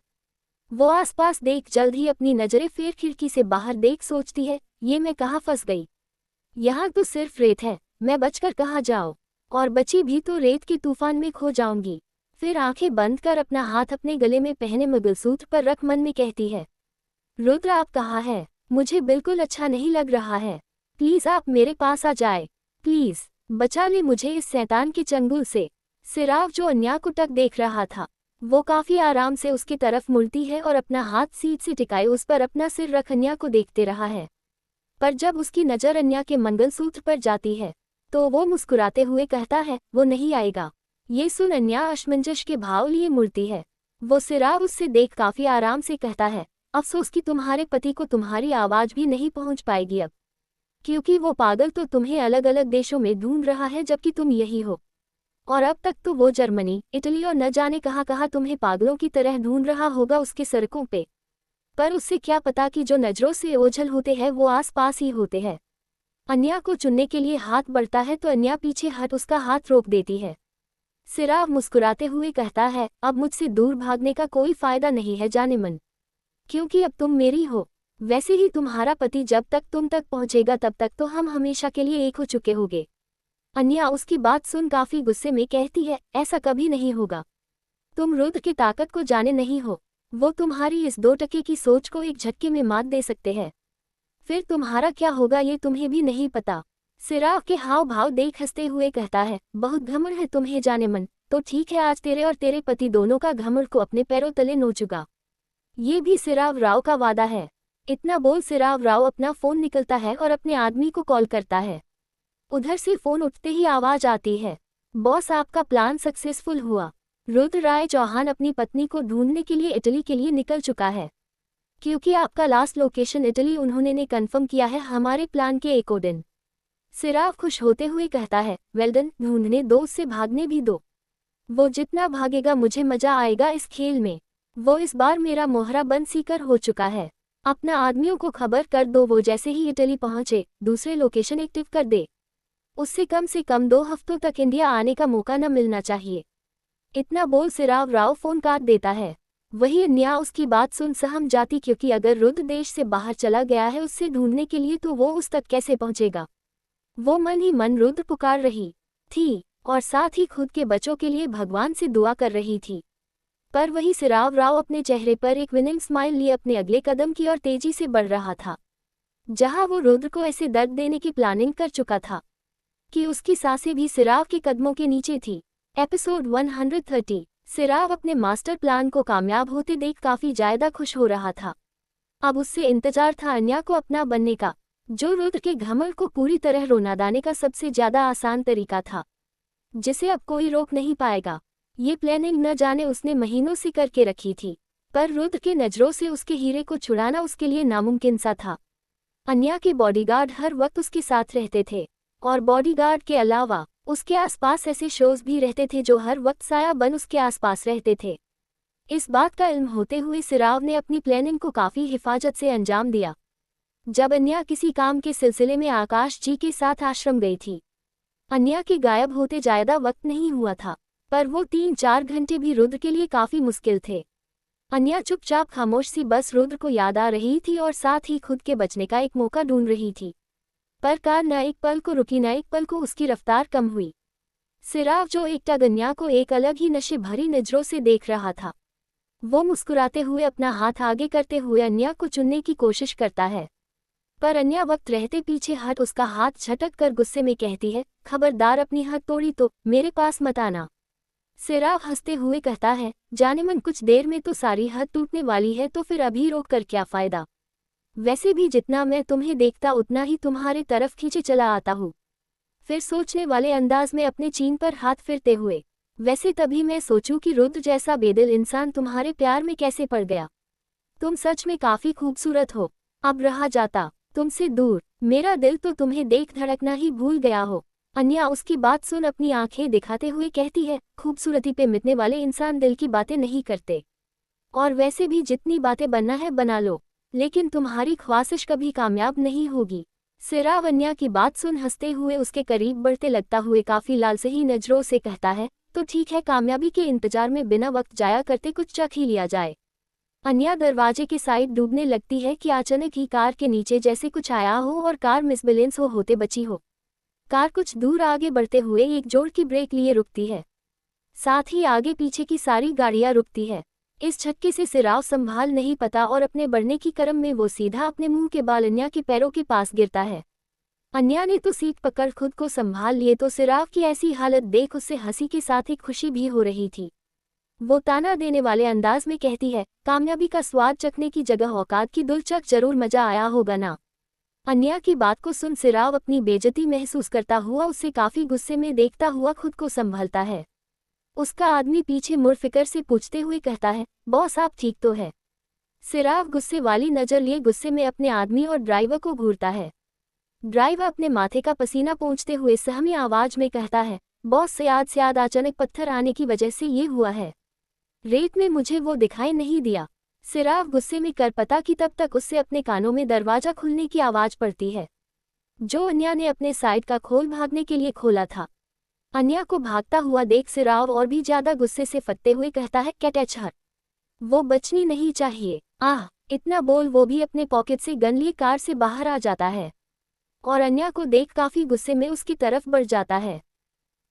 Speaker 1: वो आसपास देख जल्द ही अपनी नजरें फेर खिड़की से बाहर देख सोचती है, ये मैं कहाँ फंस गई? यहाँ तो सिर्फ रेत है, मैं बचकर कहाँ जाऊँ? और बची भी तो रेत के तूफान में खो जाऊंगी। फिर आंखें बंद कर अपना हाथ अपने गले में पहने मंगलसूत्र पर रख मन में कहती है, रुद्र आप कहाँ है? मुझे बिल्कुल अच्छा नहीं लग रहा है। प्लीज आप मेरे पास आ जाए। प्लीज बचा ले मुझे इस शैतान के चंगुल से। सिराव जो अन्या को टक देख रहा था, वो काफी आराम से उसकी तरफ मुड़ती है और अपना हाथ सीट से टिकाए उस पर अपना सिर रख अन्या को देखते रहा है। पर जब उसकी नज़र अन्या के मंगलसूत्र पर जाती है तो वो मुस्कुराते हुए कहता है, वो नहीं आएगा। ये सुन अन्या असमंजस के भाव लिए मुड़ती है। वो सिराव उससे देख काफी आराम से कहता है, अफसोस कि तुम्हारे पति को तुम्हारी आवाज भी नहीं पहुंच पाएगी अब, क्योंकि वो पागल तो तुम्हें अलग अलग देशों में ढूंढ रहा है जबकि तुम यही हो। और अब तक तो वो जर्मनी, इटली और न जाने कहाँ तुम्हें पागलों की तरह ढूंढ रहा होगा उसके सड़कों पे। पर उससे क्या पता कि जो नजरों से ओझल होते हैं वो आस पास ही होते हैं। अन्या को चुनने के लिए हाथ बढ़ता है तो अन्या पीछे हट उसका हाथ रोक देती है। सिराव मुस्कुराते हुए कहता है, अब मुझसे दूर भागने का कोई फायदा नहीं है जाने मन, क्योंकि अब तुम मेरी हो। वैसे ही तुम्हारा पति जब तक तुम तक पहुंचेगा तब तक तो हम हमेशा के लिए एक हो चुके होंगे। अन्या उसकी बात सुन काफी गुस्से में कहती है, ऐसा कभी नहीं होगा। तुम रुद्र की ताकत को जाने नहीं हो। वो तुम्हारी इस 2 टके की सोच को एक झटके में मात दे सकते हैं। फिर तुम्हारा क्या होगा ये तुम्हें भी नहीं पता। सिराव के हाव भाव देख हंसते हुए कहता है, बहुत घमंड है तुम्हें जाने मन। तो ठीक है, आज तेरे और तेरे पति दोनों का घमंड को अपने पैरों तले नोचूंगा। ये भी सिराव राव का वादा है। इतना बोल सिराव राव अपना फोन निकलता है और अपने आदमी को कॉल करता है। उधर से फोन उठते ही आवाज आती है, बॉस आपका प्लान सक्सेसफुल हुआ। रुद्रराय चौहान अपनी पत्नी को ढूंढने के लिए इटली के लिए निकल चुका है, क्योंकि आपका लास्ट लोकेशन इटली उन्होंने ने कंफर्म किया है हमारे प्लान के अकॉर्डिंग। सिराव खुश होते हुए कहता है, वेल डन, ढूंढने दो, उससे भागने भी दो। वो जितना भागेगा मुझे मजा आएगा इस खेल में। वो इस बार मेरा मोहरा बन सीकर हो चुका है। अपना आदमियों को खबर कर दो, वो जैसे ही इटली पहुंचे दूसरे लोकेशन एक्टिव कर दे। उससे कम से कम 2 हफ्तों तक इंडिया आने का मौका न मिलना चाहिए। इतना बोल सिराव राव फोन काट देता है। वही अन्या उसकी बात सुन सहम जाती, क्योंकि अगर रुद्र देश से बाहर चला गया है उससे ढूंढने के लिए तो वो उस तक कैसे पहुंचेगा। वो मन ही मन रुद्र पुकार रही थी और साथ ही खुद के बच्चों के लिए भगवान से दुआ कर रही थी। पर वही सिराव राव अपने चेहरे पर एक विनिंग स्माइल लिए अपने अगले कदम की ओर तेजी से बढ़ रहा था, जहां वो रुद्र को ऐसे दर्द देने की प्लानिंग कर चुका था कि उसकी सांसें भी सिराव के कदमों के नीचे थी। एपिसोड 130। सिराव अपने मास्टर प्लान को कामयाब होते देख काफी ज्यादा खुश हो रहा था। अब उससे इंतजार था अन्या को अपना बनने का, जो रुद्र के घमंड को पूरी तरह रोनादाने का सबसे ज्यादा आसान तरीका था, जिसे अब कोई रोक नहीं पाएगा। ये प्लानिंग न जाने उसने महीनों से करके रखी थी, पर रुद्र के नजरों से उसके हीरे को छुड़ाना उसके लिए नामुमकिन सा था। अन्या के बॉडीगार्ड हर वक्त उसके साथ रहते थे, और बॉडीगार्ड के अलावा उसके आसपास ऐसे शोज भी रहते थे जो हर वक्त साया बन उसके आसपास रहते थे। इस बात का इल्म होते हुए सिराव ने अपनी प्लानिंग को काफी हिफाजत से अंजाम दिया। जब अन्या किसी काम के सिलसिले में आकाश जी के साथ आश्रम गई थी, अन्या के गायब होते ज्यादा वक्त नहीं हुआ था, पर वो 3-4 घंटे भी रुद्र के लिए काफी मुश्किल थे। अन्या चुपचाप खामोश सी बस रुद्र को याद आ रही थी और साथ ही खुद के बचने का एक मौका ढूंढ रही थी। पर कार न एक पल को रुकी, न एक पल को उसकी रफ्तार कम हुई। सिराव जो एकटक अन्या को एक अलग ही नशे भरी नजरों से देख रहा था, वो मुस्कुराते हुए अपना हाथ आगे करते हुए अन्या को चुनने की कोशिश करता है, पर अन्या वक्त रहते पीछे हट उसका हाथ झटक कर गुस्से में कहती है, खबरदार अपनी हद तोड़ी तो मेरे पास मत आना। सिराव हंसते हुए कहता है, जाने मन कुछ देर में तो सारी हद टूटने वाली है, तो फिर अभी रोक कर क्या फायदा। वैसे भी जितना मैं तुम्हें देखता उतना ही तुम्हारे तरफ खींचे चला आता हूँ। फिर सोचने वाले अंदाज में अपने चीन पर हाथ फिरते हुए, वैसे तभी मैं सोचूं कि रुद्र जैसा बेदिल इंसान तुम्हारे प्यार में कैसे पड़ गया। तुम सच में काफी खूबसूरत हो। अब रहा जाता तुमसे दूर, मेरा दिल तो तुम्हें देख धड़कना ही भूल गया हो। अन्या उसकी बात सुन अपनी आंखें दिखाते हुए कहती है, खूबसूरती पे मिटने वाले इंसान दिल की बातें नहीं करते, और वैसे भी जितनी बातें बनना है बना लो, लेकिन तुम्हारी ख्वाहिश कभी कामयाब नहीं होगी। सिराव अन्या की बात सुन हंसते हुए उसके करीब बढ़ते लगता हुए काफी लालसी नजरों से कहता है, तो ठीक है, कामयाबी के इंतजार में बिना वक्त जाया करते कुछ चख ही लिया जाए। अन्या दरवाजे की साइड डूबने लगती है कि अचानक ही कार के नीचे जैसे कुछ आया हो और कार मिसबैलेंस होते बची हो। कार कुछ दूर आगे बढ़ते हुए एक जोर की ब्रेक लिए रुकती है, साथ ही आगे पीछे की सारी गाड़ियां रुकती है। इस झटके से सिराव संभाल नहीं पता और अपने बढ़ने की क्रम में वो सीधा अपने मुंह के बाल अन्या के पैरों के पास गिरता है। अन्या ने तो सीट पकड़ खुद को संभाल लिए, तो सिराव की ऐसी हालत देख उससे हंसी के साथ एक खुशी भी हो रही थी। वो ताना देने वाले अंदाज में कहती है, कामयाबी का स्वाद चखने की जगह औकात की दुलचक जरूर मजा आया होगा ना। अन्या की बात को सुन सिराव अपनी बेइज्जती महसूस करता हुआ उससे काफी गुस्से में देखता हुआ खुद को संभलता है। उसका आदमी पीछे मुड़ फिकर से पूछते हुए कहता है, बॉस आप ठीक तो है। सिराव गुस्से वाली नजर लिए गुस्से में अपने आदमी और ड्राइवर को घूरता है। ड्राइवर अपने माथे का पसीना पोंछते हुए सहमी आवाज में कहता है, बॉस से याद अचानक पत्थर आने की वजह से ये हुआ है। रेत में मुझे वो दिखाई नहीं दिया। सिराव गुस्से में कर पता कि तब तक उससे अपने कानों में दरवाजा खुलने की आवाज पड़ती है, जो अन्या ने अपने साइड का खोल भागने के लिए खोला था। अन्या को भागता हुआ देख सिराव और भी ज्यादा गुस्से से फटते हुए कहता है, कैट हट, वो बचनी नहीं चाहिए। आह, इतना बोल वो भी अपने पॉकेट से गन लिए कार से बाहर आ जाता है और अन्या को देख काफी गुस्से में उसकी तरफ बढ़ जाता है।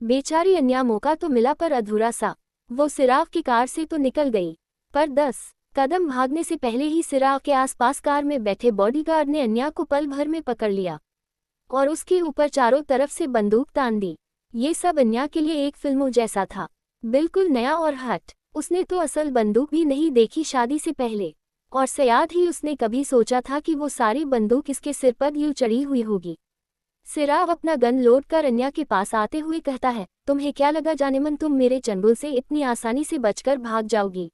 Speaker 1: बेचारी अन्या, मौका तो मिला पर अधूरा सा। वो सिराव की कार से तो निकल गई, पर 10 कदम भागने से पहले ही सिराव के आसपास कार में बैठे बॉडीगार्ड ने अन्या को पल भर में पकड़ लिया और उसके ऊपर चारों तरफ से बंदूक तान दी। ये सब अन्या के लिए एक फिल्मों जैसा था, बिल्कुल नया और हट। उसने तो असल बंदूक भी नहीं देखी शादी से पहले, और शायद ही उसने कभी सोचा था कि वो सारी बंदूक इसके सिर पर यूं चढ़ी हुई होगी। सिराव अपना गन लोड कर अन्या के पास आते हुए कहता है, तुम्हें क्या लगा जानेमन तुम मेरे चंगुल से इतनी आसानी से बचकर भाग जाओगी।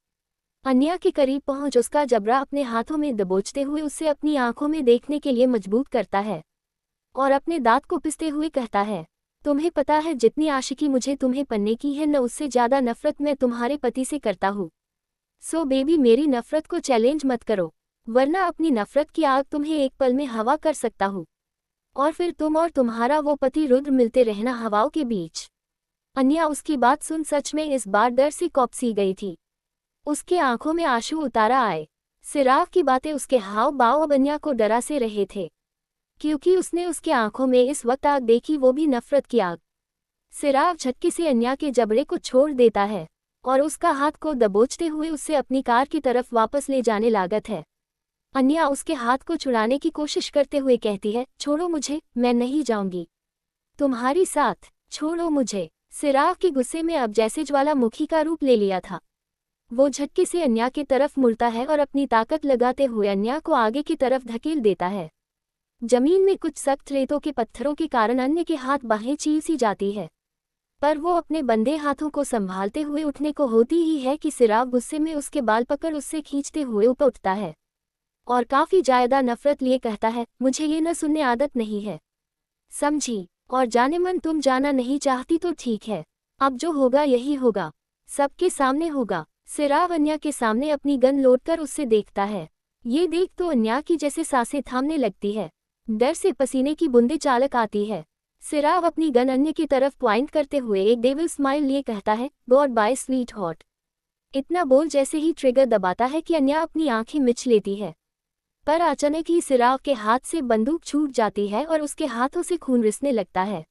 Speaker 1: अन्या के करीब पहुंच उसका जबड़ा अपने हाथों में दबोचते हुए उसे अपनी आंखों में देखने के लिए मजबूर करता है और अपने दांत को पिसते हुए कहता है, तुम्हें पता है जितनी आशिकी मुझे तुम्हें पन्ने की है, न उससे ज्यादा नफरत मैं तुम्हारे पति से करता हूँ। सो बेबी, मेरी नफरत को चैलेंज मत करो, वरना अपनी नफरत की आग तुम्हें एक पल में हवा कर सकता हूँ, और फिर तुम और तुम्हारा वो पति रुद्र मिलते रहना हवाओं के बीच। अन्या उसकी बात सुन सच में इस बार डर से कौपसी गई थी। उसके आंखों में आंसू उतारा आए। सिराव की बातें, उसके हाव भाव अब अन्या को डरा से रहे थे, क्योंकि उसने उसके आंखों में इस वक्त आग देखी, वो भी नफरत की आग। सिराव झटके से अन्या के जबड़े को छोड़ देता है और उसका हाथ को दबोचते हुए उससे अपनी कार की तरफ वापस ले जाने लागत है। अन्या उसके हाथ को छुड़ाने की कोशिश करते हुए कहती है, छोड़ो मुझे, मैं नहीं जाऊंगी तुम्हारी साथ, छोड़ो मुझे। सिराग के गुस्से में अब जैसे ज्वालामुखी का रूप ले लिया था। वो झटके से अन्या की तरफ मुड़ता है और अपनी ताकत लगाते हुए अन्या को आगे की तरफ धकेल देता है। जमीन में कुछ सख्त रेतों के पत्थरों के कारण अन्य के हाथ बाहें चीर सी जाती है, पर वो अपने बंधे हाथों को संभालते हुए उठने को होती ही है कि सिराग गुस्से में उसके बाल पकड़ उससे खींचते हुए ऊपर उठता है और काफी ज्यादा नफरत लिए कहता है, मुझे ये न सुनने आदत नहीं है, समझी? और जाने मन तुम जाना नहीं चाहती तो ठीक है, अब जो होगा यही होगा, सबके सामने होगा। सिराग अन्या के सामने अपनी गन लोडकर उससे देखता है। ये देख तो अन्या की जैसे सांसें थामने लगती है, डर से पसीने की बूंदें चालक आती है। सिराग अपनी गन अन्य की तरफ पॉइंट करते हुए एक डेविल स्माइल लिए कहता है, गॉड बाय स्वीट हॉट। इतना बोल जैसे ही ट्रिगर दबाता है कि अन्या अपनी आंखें मिच लेती है, पर अचानक ही सिराग के हाथ से बंदूक छूट जाती है और उसके हाथों से खून रिसने लगता है।